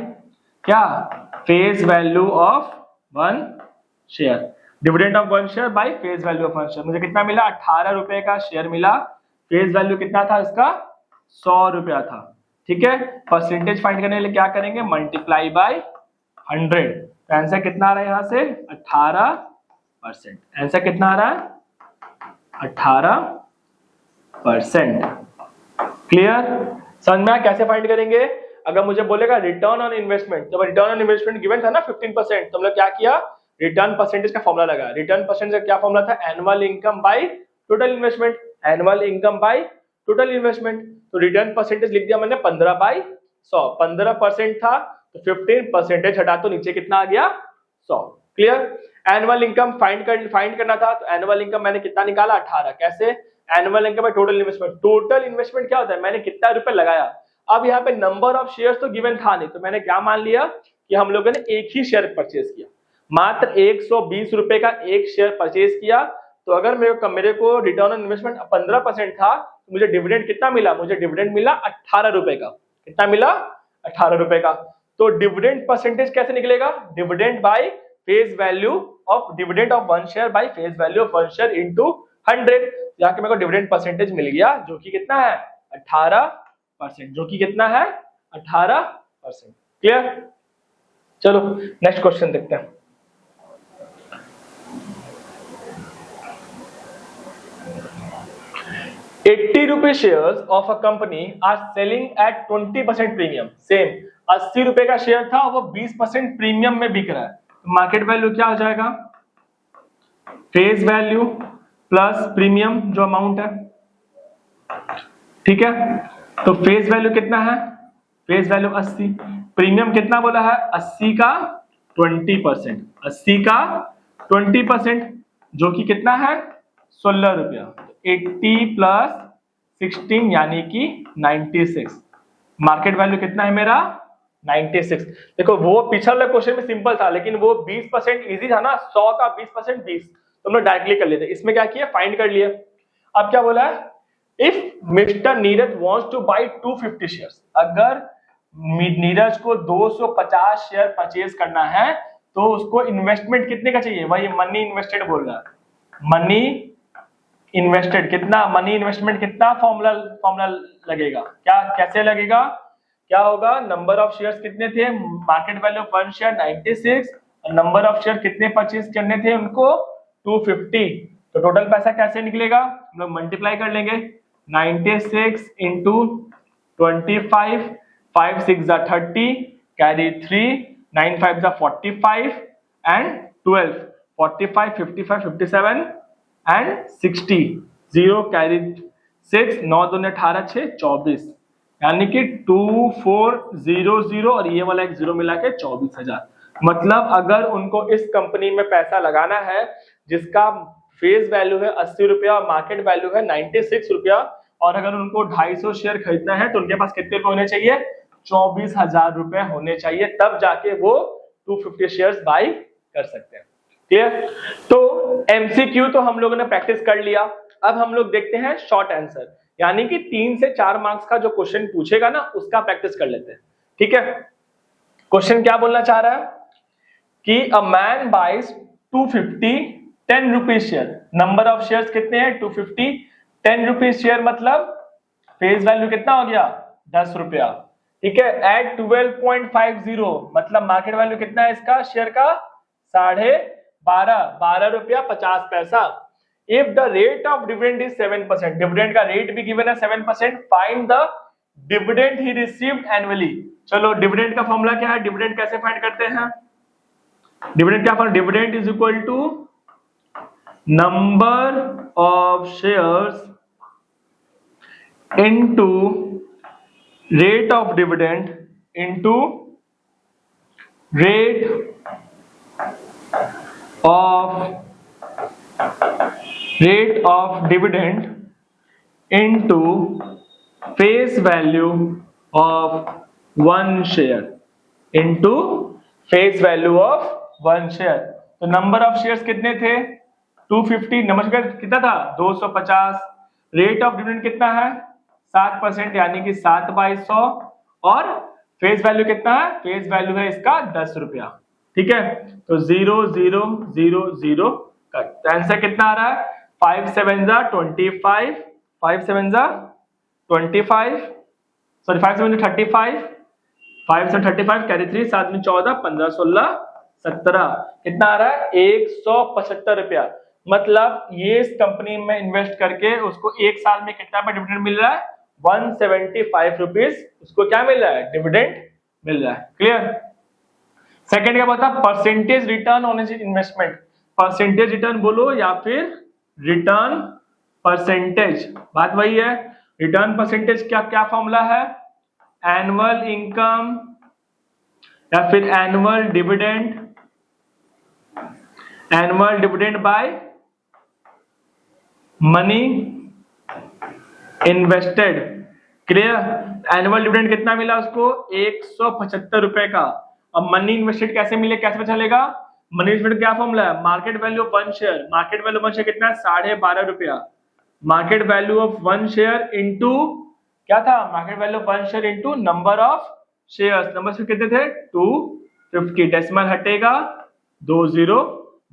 क्या, face value of one share, dividend of one share by face value of one share. मुझे कितना मिला 18 रुपए का शेयर मिला, फेस वैल्यू कितना था इसका 100 रुपया था। ठीक है, परसेंटेज फाइंड करने के लिए क्या करेंगे, मल्टीप्लाई बाय 100। तो आंसर कितना आ रहा है यहाँ से 18%। आंसर कितना आ रहा है 18%। क्लियर, समझ में आया कैसे फाइंड करेंगे। अगर मुझे बोलेगा रिटर्न ऑन इन्वेस्टमेंट, तो रिटर्न ऑन इन्वेस्टमेंट गिवन था ना 15%, तो हम लोग क्या किया, रिटर्न परसेंटेज का फॉर्मूला लगा। रिटर्न परसेंटेज का क्या फॉर्मूला था, annual income by total investment, annual income by total investment. तो रिटर्न परसेंटेज लिख दिया मैंने 15/100, 15% था तो 15% हटा तो नीचे कितना आ गया, 100। क्लियर। एनुअल इनकम फाइंड करना था, तो एनुअल इनकम मैंने कितना निकाला, 18। कैसे, annual income by total investment. Total investment क्या होता है, मैंने कितना रुपए लगाया। अब यहाँ पे नंबर ऑफ शेयर्स तो गिवन था नहीं, तो मैंने क्या मान लिया कि हम लोगों ने एक ही शेयर परचेज किया, मात्र 120 रुपए का एक शेयर परचेज किया। तो अगर मेरे को रिटर्न ऑन इन्वेस्टमेंट 15% था, तो मुझे डिविडेंड कितना मिला, मुझे डिविडेंड मिला 18 रुपए का। कितना मिला, 18 रुपए का। तो डिविडेंड परसेंटेज कैसे निकलेगा, dividend by face value of dividend of one share by face value of one share into 100। यहाँ के मेरे को डिविडेंड परसेंटेज मिल गया जो कि कितना है, 18%, जो कि कितना है, 18%। क्लियर। चलो नेक्स्ट क्वेश्चन देखते हैं। ₹80 shares of a company are selling at 20% premium. Same 80 रुपए का शेयर था, वो 20% प्रीमियम में बिक रहा है। तो मार्केट वैल्यू क्या हो जाएगा, फेस वैल्यू प्लस प्रीमियम जो अमाउंट है। ठीक है, तो फेस वैल्यू कितना है, फेस वैल्यू 80, प्रीमियम कितना बोला है, 80 का 20%, 80 का 20% जो कि कितना है, 16 रुपया। 80 प्लस 16 यानी कि 96। मार्केट वैल्यू कितना है मेरा, 96। देखो वो पिछला क्वेश्चन में सिंपल था, लेकिन वो 20% इजी था ना, 100 का 20% 20, तो हम लोग डायरेक्टली कर लेते। इसमें क्या किया, फाइंड कर लिया। अब क्या बोला है, if mister Neeraj wants to buy 250 shares, अगर नीरज को 250 शेयर परचेज करना है, तो उसको इन्वेस्टमेंट कितने का चाहिए, वही मनी इन्वेस्टेड बोल रहा है। मनी इन्वेस्टेड कितना, मनी इन्वेस्टमेंट कितना, फॉर्मूला लगेगा क्या, कैसे लगेगा, क्या होगा, नंबर ऑफ शेयर्स कितने थे, market value of one share 96, और नंबर ऑफ शेयर कितने परचेज करने थे उनको, 250। तो टोटल पैसा कैसे निकलेगा, हम लोग मल्टीप्लाई कर लेंगे, 96 into 25, 5 6 30, carry 3, 9 5 45 and 12, 45 55 57 and 60, 0 carry 6, 9 2 18 6 24, यानी कि 2400 और ये वाला एक जीरो मिला के 24,000। मतलब अगर उनको इस कंपनी में पैसा लगाना है जिसका फेस वैल्यू है 80 रुपया और मार्केट वैल्यू है 96 रुपया, और अगर उनको 250 शेयर खरीदना है तो उनके पास कितने रुपए होने चाहिए, 24,000 रुपए होने चाहिए, तब जाके वो 250 शेयर्स बाई कर सकते हैं। क्लियर। तो एमसीक्यू तो हम लोगों ने प्रैक्टिस कर लिया। अब हम लोग देखते हैं शॉर्ट आंसर, यानी कि 3 से 4 मार्क्स का जो क्वेश्चन पूछेगा ना, उसका प्रैक्टिस कर लेते हैं। ठीक है, क्वेश्चन क्या बोलना चाह रहा है कि a man buys 250 10 rupees share, number of shares कितने हैं, 250, 10 रुपीज शेयर मतलब फेस वैल्यू कितना हो गया, 10 रुपया। ठीक है, एट 12.50 मतलब मार्केट वैल्यू कितना है इसका, शेयर का 12.5 रुपया 50 पैसा। If the rate of dividend is 7%, dividend का रेट भी गिवन है 7%, find the dividend he received annually. चलो डिविडेंड का फॉर्मूला क्या है, डिविडेंड कैसे फाइंड करते हैं, डिविडेंड क्या formula, dividend is equal to number of shares into rate of dividend into rate of dividend into face value of one share into face value of one share। तो number of shares कितने थे, 250, number कितना था, 250, rate of dividend कितना है 7% यानी कि 7/100, और फेस वैल्यू कितना है, फेस वैल्यू है इसका 10 रुपया। ठीक है, तो 0 0 0 0 कट। आंसर कितना आ रहा है, 5 7 25, 5 7 25, सॉरी 5 7 35, 5 7 35 कैरी 3, 7 में 14, 15 16 17, कितना आ रहा है 175 रुपया। मतलब ये इस कंपनी में इन्वेस्ट करके उसको एक साल में कितना डिविडेंड मिल रहा है, 175 रुपीज उसको क्या मिल रहा है, डिविडेंड मिल रहा है। क्लियर। सेकंड क्या बता, percentage return on investment. Percentage return बोलो या फिर रिटर्न परसेंटेज, बात वही है। रिटर्न परसेंटेज क्या क्या फॉर्मूला है, एनुअल इनकम या फिर annual dividend, annual dividend by money invested. Clear. Annual dividend कितना मिला उसको, 175 रुपए का। अब मनी इन्वेस्टेड कैसे मिले, कैसे पता चलेगा, मनी इन्वेस्टेड क्या फॉर्मूला है, market value of one share. Market value one share कितना है, 12.5 रुपया। Market value of one share into क्या था, market value of one share into number of shares. Number share कितने थे, 250। डेसिमल हटेगा, 2 0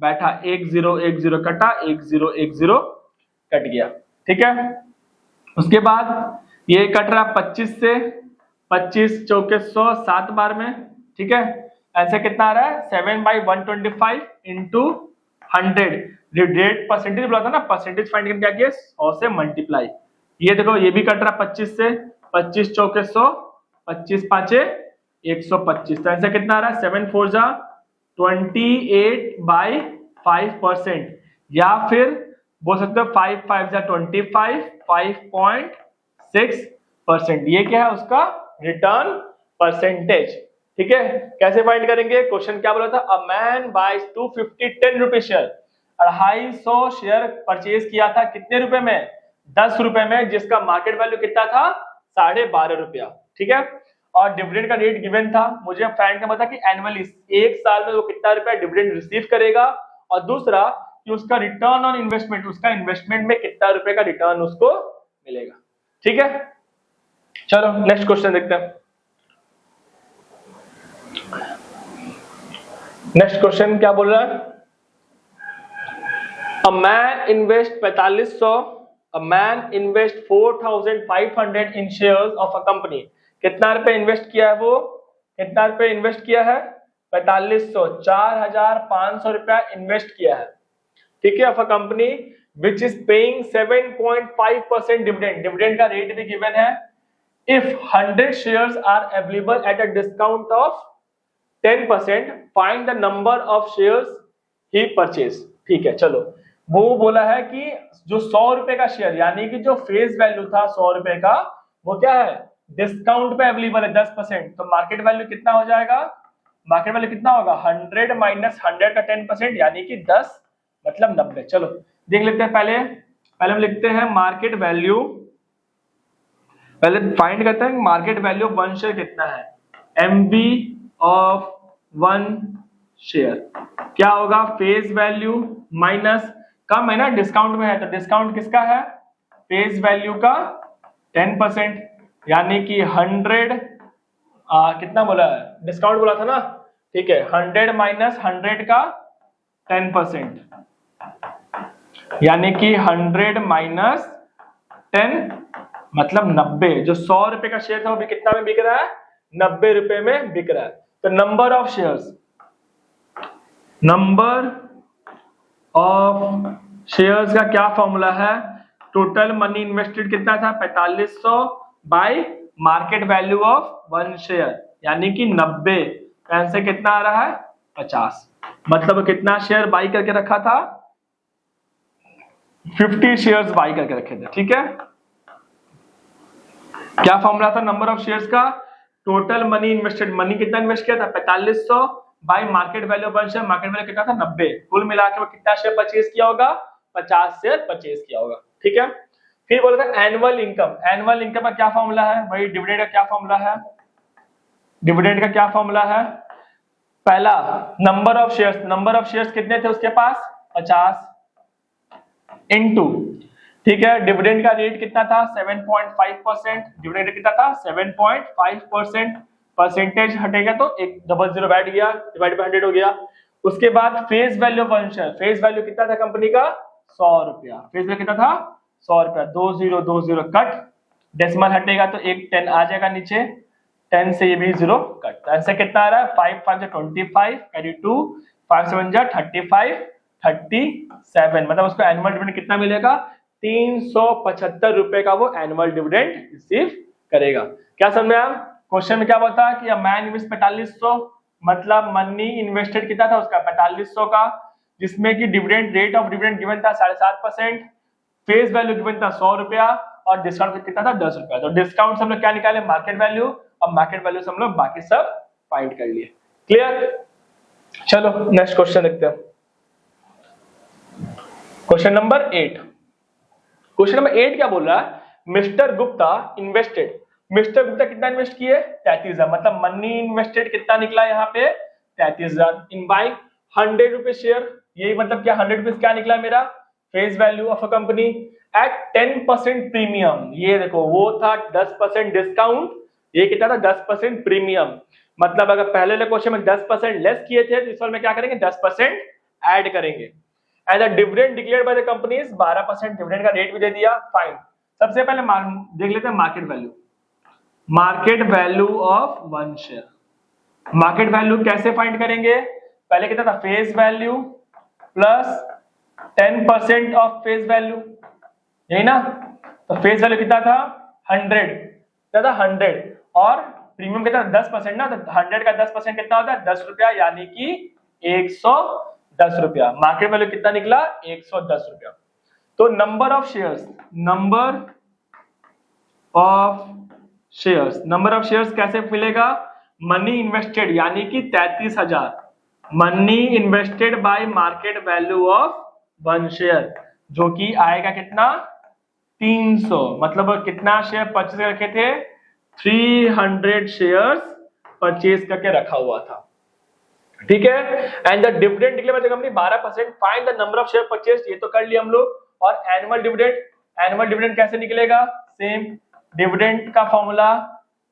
बैठा, 1 0 1 0 कटा, 1 0 1 0 कट गया। ठीक है। उसके बाद ये कट रहा 25 से, 25 चौके 100, 7 बार में। ठीक है। आंसर कितना आ रहा है, 7/125 इंटू 100। रेट परसेंटेज बोला था ना, परसेंटेज फाइंड करके क्या किया, 100 से मल्टीप्लाई। ये देखो ये भी कट रहा 25 से, 25 चौके 100, 25 पांचे 125। तो आंसर कितना आ रहा है, 7 4 जा 28/5%, या फिर बोल सकते हो 5 5 जा 25, 5.6%। ये क्या है उसका रिटर्न परसेंटेज। ठीक है। कैसे फाइंड करेंगे, क्वेश्चन क्या बोला था, अ मैन बाइज 250 10 रुपए शेयर। 250 शेयर परचेज किया था कितने रुपए में, 10 रुपए में, जिसका मार्केट वैल्यू कितना था, 12.5 रुपया। ठीक है। और डिविडेंड का रेट गिवन था, मुझे फाइंड करना था कि एनुअली एक साल में वो कितना रुपया डिविडेंड रिसीव करेगा, और दूसरा कि उसका रिटर्न ऑन इन्वेस्टमेंट, उसका इन्वेस्टमेंट में कितना रुपए का रिटर्न उसको मिलेगा। ठीक है। चलो नेक्स्ट क्वेश्चन देखते हैं। नेक्स्ट क्वेश्चन क्या बोल रहा है, a man invest 4500, a man invest 4500 in shares of a company. कितना रुपए इन्वेस्ट किया है वो, कितना रुपए इन्वेस्ट किया है, 4500, 4500 रुपया इन्वेस्ट किया है। ठीक है। Of a company which is paying 7.5% dividend. Dividend का रेट भी गिवन है। If 100 shares are available at a discount of 10%, find the number of shares he purchase. ठीक है। चलो वो बोला है कि जो 100 रुपए का शेयर, यानी कि जो फेस वैल्यू था 100 रुपए का, वो क्या है, डिस्काउंट पे अवेलेबल है 10%। तो मार्केट वैल्यू कितना हो जाएगा, मार्केट वैल्यू कितना होगा, 100 माइनस 100 का 10%, यानी कि 10 मतलब 90। चलो देख लेते हैं। पहले हम लिखते हैं मार्केट वैल्यू, पहले फाइंड करते हैं market value of one share कितना है, एमबी ऑफ वन शेयर क्या होगा, फेस वैल्यू माइनस, कम है ना, डिस्काउंट में है, तो डिस्काउंट किसका है, फेस वैल्यू का 10%, यानी कि 100 कितना बोला है, डिस्काउंट बोला था ना। ठीक है। 100 माइनस 100 का 10%, यानी कि 100 माइनस 10 मतलब 90। जो 100 रुपए का शेयर था वो भी कितना में बिक रहा है, 90 रुपए में बिक रहा है। तो number of shares, number of shares का क्या फॉर्मूला है, टोटल मनी इन्वेस्टेड कितना था 4500 bye market value of one share, यानी कि 90। आंसर कितना आ रहा है 50। मतलब कितना शेयर बाई करके रखा था, 50 शेयर्स बाई करके रखे थे। ठीक है। क्या फॉर्मूला था नंबर ऑफ शेयर्स का, टोटल मनी इन्वेस्टेड, मनी कितना इन्वेस्ट किया था 4500 bye market value of one share, market value कितना था 90। कुल मिला के वो कितना शेयर परचेज किया होगा, 50 शेयर परचेज किया होगा। ठीक है। फिर बोला था एनुअल इनकम। एनुअल इनकम का क्या फॉर्मूला है, वही डिविडेंड का क्या फॉर्मूला है, डिविडेंड का क्या फॉर्मूला है, पहला number of shares, number of shares कितने थे उसके पास 50 इनटू, ठीक है, डिविडेंड का रेट कितना था 7.5%, डिविडेंड कितना था 7.5%, परसेंटेज हटेगा तो एक 00 बैठ गया, डिवाइड बाय 100 हो गया। उसके बाद face value of one share, face value कितना था कंपनी का 100 रुपया, फेस वैल्यू कितना था 100 रुपया, 20 कट, डेसिमल हटेगा तो एक 10 आ जाएगा नीचे, 10 से ये भी 0 कट। आंसर कितना आ रहा है 5 5 25 कैरी 2, 5 7 35 37, मतलब उसको एनुअल डिविडेंड कितना मिलेगा 375 रुपए का वो एनुअल डिविडेंड रिसीव करेगा। क्या समझ में आया? क्वेश्चन में क्या बोलता है कि अ मैन इन्वेस्ट 4500, मतलब मनी इन्वेस्टेड कितना था उसका 4500 का, जिसमें कि dividend rate of dividend given था 7.5%, फेस वैल्यू गिवन था 100 रुपया और डिस्काउंट कितना था 10 रुपया। तो डिस्काउंट हम लोग क्या निकाले मार्केट वैल्यू, और मार्केट वैल्यू से हम लोग बाकी सब फाइंड कर लिए। क्लियर? चलो नेक्स्ट क्वेश्चन देखते हैं। Question number 8। क्वेश्चन नंबर 8 क्या बोल रहा है? Mister Gupta invested, mister Gupta कितना इन्वेस्ट किए 33,000, मतलब मनी इन्वेस्टेड कितना निकला यहाँ पे 33,000 इन बाइंग 100 रुपए शेयर। ये मतलब क्या 100 रुपीज क्या निकला मेरा face value of a company at 10% premium. ये देखो वो था 10% डिस्काउंट, ये कितना था 10% प्रीमियम। मतलब अगर पहले वाले क्वेश्चन में 10% लेस किए थे तो इस वाले में क्या करेंगे 10% ऐड करेंगे। And the dividend declared by the companies 12% dividend का रेट भी दे दिया। फाइन, सबसे पहले देख लेते हैं market value. Market value of one share, market value कैसे फाइंड करेंगे? पहले कितना था face value plus 10% of face value, यही ना। तो फेस वैल्यू कितना था 100, कितना था 100 और प्रीमियम कितना 10% ना, तो 100 का 10% कितना होता है 10 रुपया, यानी कि 110 रुपया। मार्केट वैल्यू कितना निकला 110 रुपया। तो number of shares, number of shares, number of shares कैसे मिलेगा? मनी इन्वेस्टेड यानी कि 33,000, money invested by market value of one share, जो कि आएगा कितना 300। मतलब कितना शेयर परचेज रखे थे 300 शेयर्स परचेज करके रखा हुआ था। ठीक है। And the dividend declare by the company 12%, find the number of share purchase, ये तो कर लिया हम लोग। और एनुअल डिविडेंड, एनुअल डिविडेंड कैसे निकलेगा? सेम डिविडेंड का फॉर्मूला,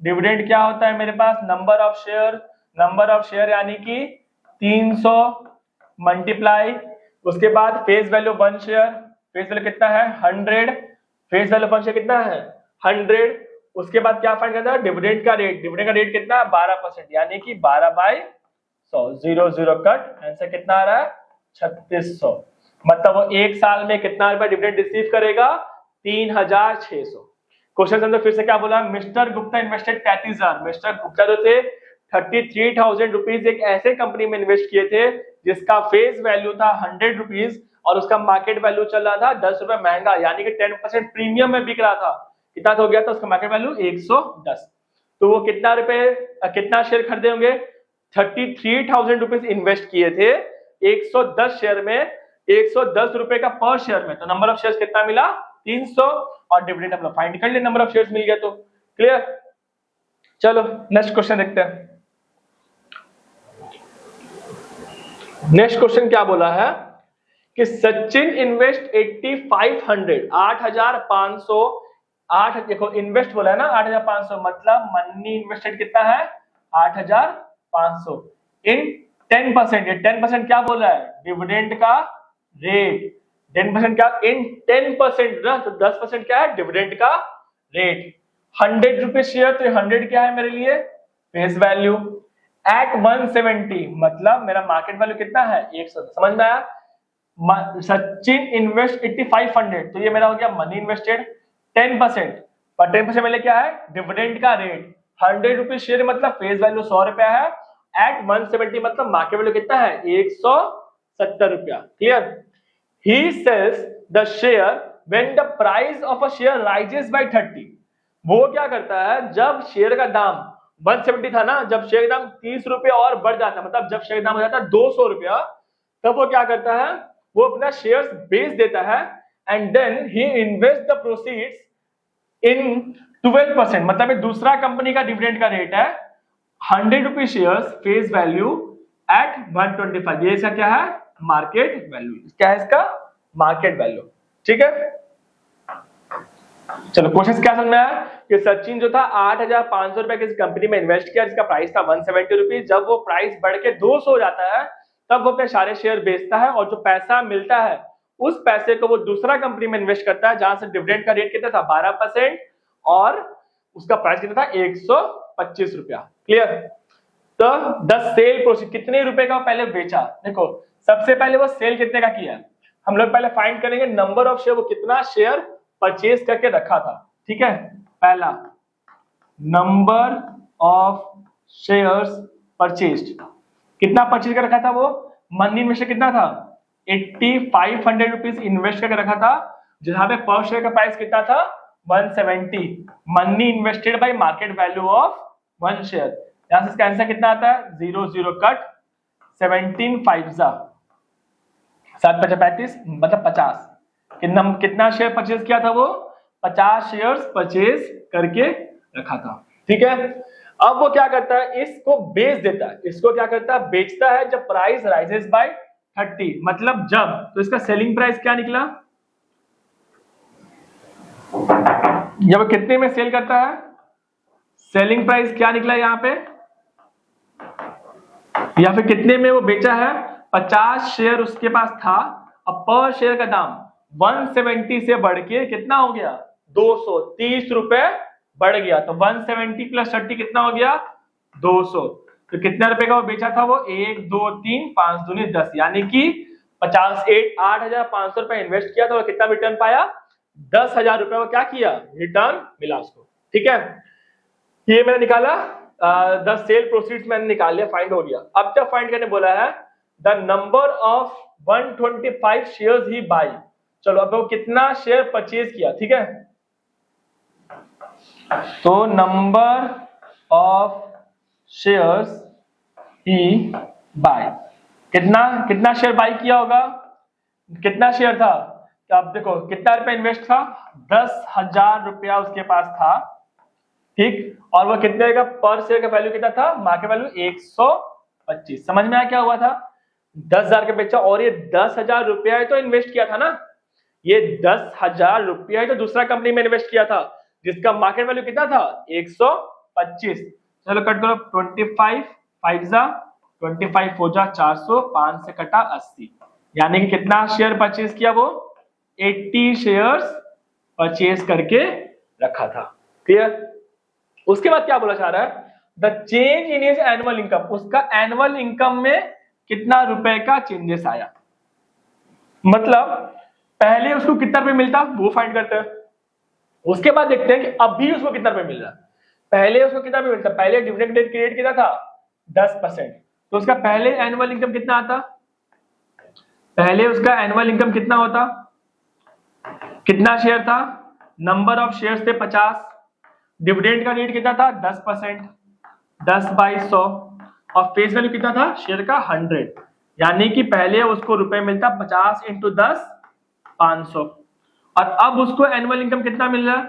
डिविडेंड क्या होता है मेरे पास number of share, number of share यानी कि 300 मल्टीप्लाई, उसके बाद face value one share, face value कितना है 100, फेस वैल्यू वन शेयर कितना है 100। उसके बाद क्या फाइंड करना है डिविडेंड का रेट, डिविडेंड का रेट कितना है 12%, यानी कि 12/100, 0 कट, आंसर कितना आ रहा है 3600। मतलब वो एक साल में कितना रुपया डिविडेंड रिसीव करेगा 3600। क्वेश्चन के अंदर फिर से क्या बोला, mister Gupta invested 35,000, mister Gupta जो थे 33,000 रुपीज एक ऐसे कंपनी में इन्वेस्ट किए थे जिसका फेस वैल्यू था 100 रुपीज और उसका मार्केट वैल्यू चल रहा था 10 रुपए महंगा, यानी कि 10% प्रीमियम में बिक रहा था। कितना हो गया था उसका मार्केट वैल्यू 110। तो वो कितना रुपए कितना शेयर खरीदे होंगे 33,000 रुपीज इन्वेस्ट किए थे 110 शेयर में, 110 रुपए का पर शेयर में। तो नंबर ऑफ शेयर्स कितना मिला 300 और डिविडेंड हम लोग फाइंड कर लिए, नंबर ऑफ शेयर्स मिल गया। तो क्लियर? चलो नेक्स्ट क्वेश्चन देखते हैं। नेक्स्ट क्वेश्चन क्या बोला है कि सचिन इन्वेस्ट 8500, 8500, 8 देखो इन्वेस्ट बोला है ना 8500, मतलब मनी इन्वेस्टेड कितना है 8500 इन 10%। ये 10% क्या बोला है डिविडेंड का रेट, 10% क्या इन 10% ना, तो 10% क्या है डिविडेंड का रेट। 100 रुपए शेयर, तो 100 क्या है मेरे लिए फेस वैल्यू एट 170, मतलब मेरा मार्केट वैल्यू कितना है 100। समझ में आया? सचिन इन्वेस्ट 8500, तो ये मेरा हो गया मनी इन्वेस्टेड 10%, पर 10% मेरे क्या है डिविडेंड का रेट। 100 रुपए शेयर मतलब फेस वैल्यू 100 रुपया है, एट 170 मतलब मार्केट वैल्यू कितना है 170 रुपया। Clear? He sells the share when the price of a share rises by 30। वो क्या करता है जब शेयर का दाम 170 था ना, जब शेयर का दाम 30 रुपया और बढ़ जाता है, मतलब जब शेयर का दाम हो जाता है 200 रुपया, तब वो क्या करता है वो अपना शेयर्स बेच देता है and then he invest the proceeds in 12%, मतलब ये दूसरा कंपनी का डिविडेंड का रेट है 100 rupees shares face value at 125। ये इसका क्या है मार्केट वैल्यू, क्या है इसका मार्केट वैल्यू। ठीक है, चलो क्वेश्चन क्या समझ में आया कि सचिन जो था 8,500 रुपए की कंपनी में इन्वेस्ट किया जिसका प्राइस था 170 रुपीज। जब वो प्राइस बढ़ के 200 हो जाता है तब वो अपने सारे शेयर बेचता है और जो पैसा मिलता है उस पैसे को वो दूसरा कंपनी में इन्वेस्ट करता है जहां से डिविडेंड का रेट कितना था 12% और उसका प्राइस कितना था 125 रुपया। क्लियर? तो 10 सेल प्रोसीड कितने रुपए का पहले बेचा, देखो सबसे पहले वो सेल कितने का किया हम लोग पहले फाइंड करेंगे नंबर ऑफ शेयर, वो कितना शेयर परचेज करके रखा था। ठीक है, पहला नंबर ऑफ शेयर्स परचेज्ड, कितना परचेज कर रखा था वो, मनी इन्वेस्ट कितना था 8500 रुपीज इन्वेस्ट करके रखा था, जहां पे पर शेयर का प्राइस कितना था 170, money invested by market value of one share. यहां से इसका आंसर कितना आता है 00 कट 17 5 7 35 मतलब 50, कितना शेयर परचेज किया था वो 50 शेयर्स परचेज करके रखा था। ठीक है, अब वो क्या करता है इसको बेच देता है, इसको क्या करता है बेचता है जब प्राइस राइजेस बाय 30, मतलब जब, तो इसका सेलिंग प्राइस क्या निकला, जब कितने में सेल करता है, सेलिंग प्राइस क्या निकला यहाँ पे, या फिर कितने में वो बेचा है, 50 शेयर उसके पास था, अब पर शेयर का दाम 170 से बढ़ के कितना हो गया 230 रुपए बढ़ गया, तो 170 प्लस 30 कितना हो गया 200, तो कितना रुपए का वो बेचा था वो 1 2 3 5 दूनी 10, यानी कि 8,500 रुपए इन्वेस्ट किया तो कितना रिटर्न पाया 10,000 रुपए वो क्या किया रिटर्न मिला उसको। ठीक है, ये मैंने निकाला, द सेल प्रोसीड्स मैंने निकाल लिया, फाइंड हो गया। अब क्या फाइंड करने बोला है, the number of 125 shares he by, चलो अब वो कितना शेयर परचेज किया। ठीक है, तो number of shares he by, कितना शेयर बाई किया होगा, कितना शेयर था, तो आप देखो कितना रुपया इन्वेस्ट था 10,000 रुपया उसके पास था। ठीक, और वो कितने का पर शेयर का वैल्यू कितना था, मार्केट वैल्यू 125, समझ में आया क्या हुआ था 10,000 का बेचा, और ये 10,000 रुपया तो इन्वेस्ट किया था ना, ये 10,000 रुपया तो दूसरा कंपनी में इन्वेस्ट किया था जिसका मार्केट वैल्यू कितना था 125, चलो कट करो 25 5 25 हो जा 400, 5 से कटा 80, यानी कि कितना शेयर परचेज किया वो 80 शेयर्स परचेज करके रखा था। क्लियर, उसके बाद क्या बोला जा रहा है, the change in his annual income, उसका एनुअल इनकम में कितना रुपए का चेंजेस आया, मतलब पहले उसको कितना रुपए मिलता वो फाइंड करते हैं, उसके बाद देखते हैं कि अभी उसको कितना रुपए मिल रहा है। पहले उसको कितना रुपए मिलता, पहले डिविडेंड रेट क्रिएट किया था 10%, तो उसका पहले एनुअल इनकम कितना आता, पहले उसका एनुअल इनकम कितना होता, कितना शेयर था, नंबर ऑफ शेयर्स थे 50, डिविडेंड का रेट कितना था 10%, 10/100, और फेस वैल्यू कितना था शेयर का 100, यानी कि पहले उसको रुपए मिलता 50 × 10 500, और अब उसको एनुअल इनकम कितना मिल रहा है,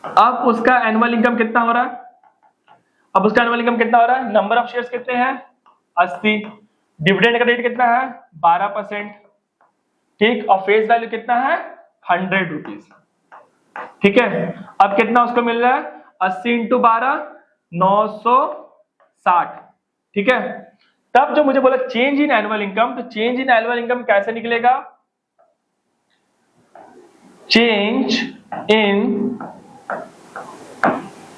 अब उसका एनुअल इनकम कितना हो रहा है, अब उसका एनुअल इनकम कितना हो रहा है, नंबर ऑफ शेयर्स कितने हैं 80, डिविडेंड का रेट कितना है 12%, ठीक, और फेस वैल्यू कितना है 100 रुपीज। ठीक है, अब कितना उसको मिल रहा है 80 × 12 960। ठीक है, तब जो मुझे बोला चेंज इन एनुअल इनकम, तो चेंज इन एनुअल इनकम कैसे निकलेगा, चेंज इन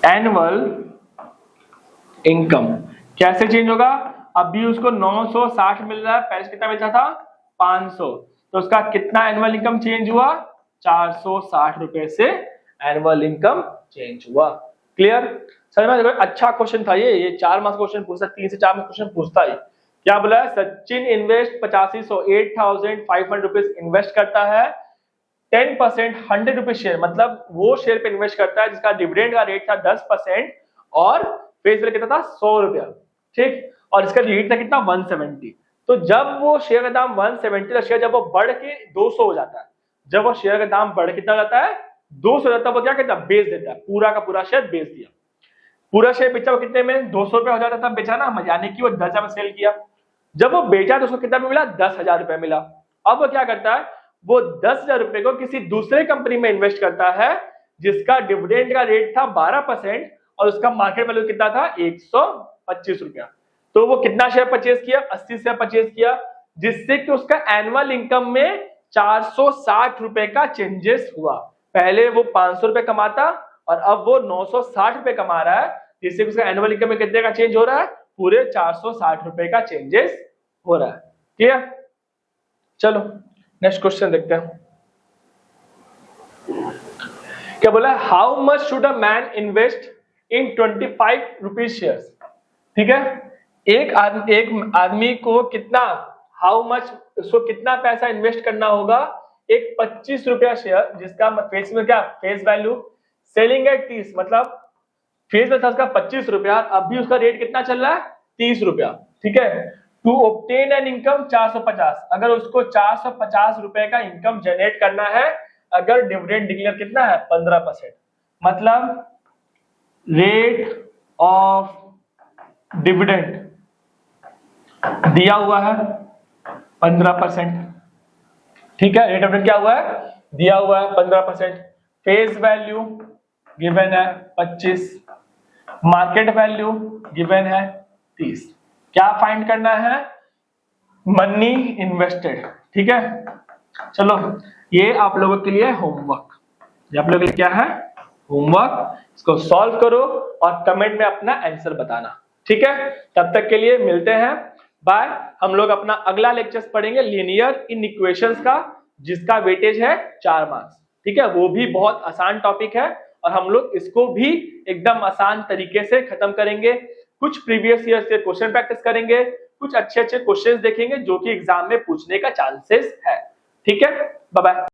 एनुअल इनकम कैसे चेंज होगा, अभी उसको 960 मिल रहा है, पहले कितना मिलता था 500, तो उसका कितना एनुअल इनकम चेंज हुआ 460 रुपए से एनुअल इनकम चेंज हुआ। क्लियर, समझ में, अच्छा क्वेश्चन था ये 4 मार्क्स क्वेश्चन पूछता, 3 से 4 मार्क्स क्वेश्चन पूछता ही। क्या बोला है, सचिन इन्वेस्ट 85,500 रुपीज इन्वेस्ट करता है, 10% 100 रुपीज शेयर, मतलब वो शेयर पे इन्वेस्ट करता है जिसका डिविडेंड का रेट था 10% और फेस वैल्यू कितना था 100 रुपया। ठीक, और इसका रेट था कितना 170, तो जब वो शेयर का दाम 170 था, शेयर जब वो बढ़ के 200 हो जाता है, जब वो शेयर का दाम बढ़ कितना जाता है 200 जाता है, वो क्या कहता है बेच देता है, पूरा का पूरा शेयर बेच दिया, पूरा शेयर बेचा वो कितने में 200 रुपए हो जाता था, बेचा ना, यानी कि वो 10,000 में सेल किया, जब वो बेचा तो उसको कितना मिला 10,000 रुपए मिला। अब वो क्या करता है, वो 10,000 रुपए को किसी दूसरे कंपनी में इन्वेस्ट करता है जिसका डिविडेंड का रेट था 12% और उसका मार्केट वैल्यू कितना था 125 रुपया, तो वो कितना शेयर परचेज किया 80 शेयर परचेज किया, जिससे कि उसका एनुअल इनकम में 460 रुपए का चेंजेस हुआ। पहले वो 500 रुपए कमाता और अब वो 960 रुपए कमा रहा है, जिससे उसका एनुअल इनकम में कितने का चेंज हो रहा है, पूरे 460 रुपए का चेंजेस हो रहा है। ठीक है, चलो नेक्स्ट क्वेश्चन देखते हैं। क्या बोला, how much should a man invest in 25 rupees shares. ठीक है, एक आदमी को कितना, हाउ मच, उसको कितना पैसा इन्वेस्ट करना होगा एक 25 रुपया शेयर, जिसका फेस में क्या, फेस वैल्यू सेलिंग एट 30, मतलब फेस में था उसका 25 रुपया, अभी उसका रेट कितना चल रहा है 30 रुपया। ठीक है, टू ऑब्टेन एन इनकम 450, अगर उसको 450 रुपए का इनकम जनरेट करना है, अगर डिविडेंड डिक्लेयर कितना है 15%, मतलब रेट ऑफ डिविडेंड दिया हुआ है 15%। ठीक है, रेट ऑफ डिविडेंड क्या हुआ है, दिया हुआ है 15%। फेस वैल्यू गिवन है 25, मार्केट वैल्यू गिवन है 30। क्या फाइंड करना है, मनी इन्वेस्टेड। ठीक है, चलो ये आप लोगों के लिए होमवर्क, ये आप लोगों के लिए क्या है, होमवर्क। इसको सॉल्व करो और कमेंट में अपना आंसर बताना। ठीक है, तब तक के लिए मिलते हैं, बाय। हम लोग अपना अगला लेक्चर पढ़ेंगे लीनियर इनइक्वेशंस का, जिसका वेटेज है 4 मार्क्स। ठीक है, वो भी बहुत आसान टॉपिक है और हम लोग इसको भी एकदम आसान तरीके से खत्म करेंगे। कुछ प्रीवियस ईयर से क्वेश्चन प्रैक्टिस करेंगे, कुछ अच्छे क्वेश्चंस देखेंगे जो कि एग्जाम में पूछने का चांसेस है। ठीक है, बाय बाय।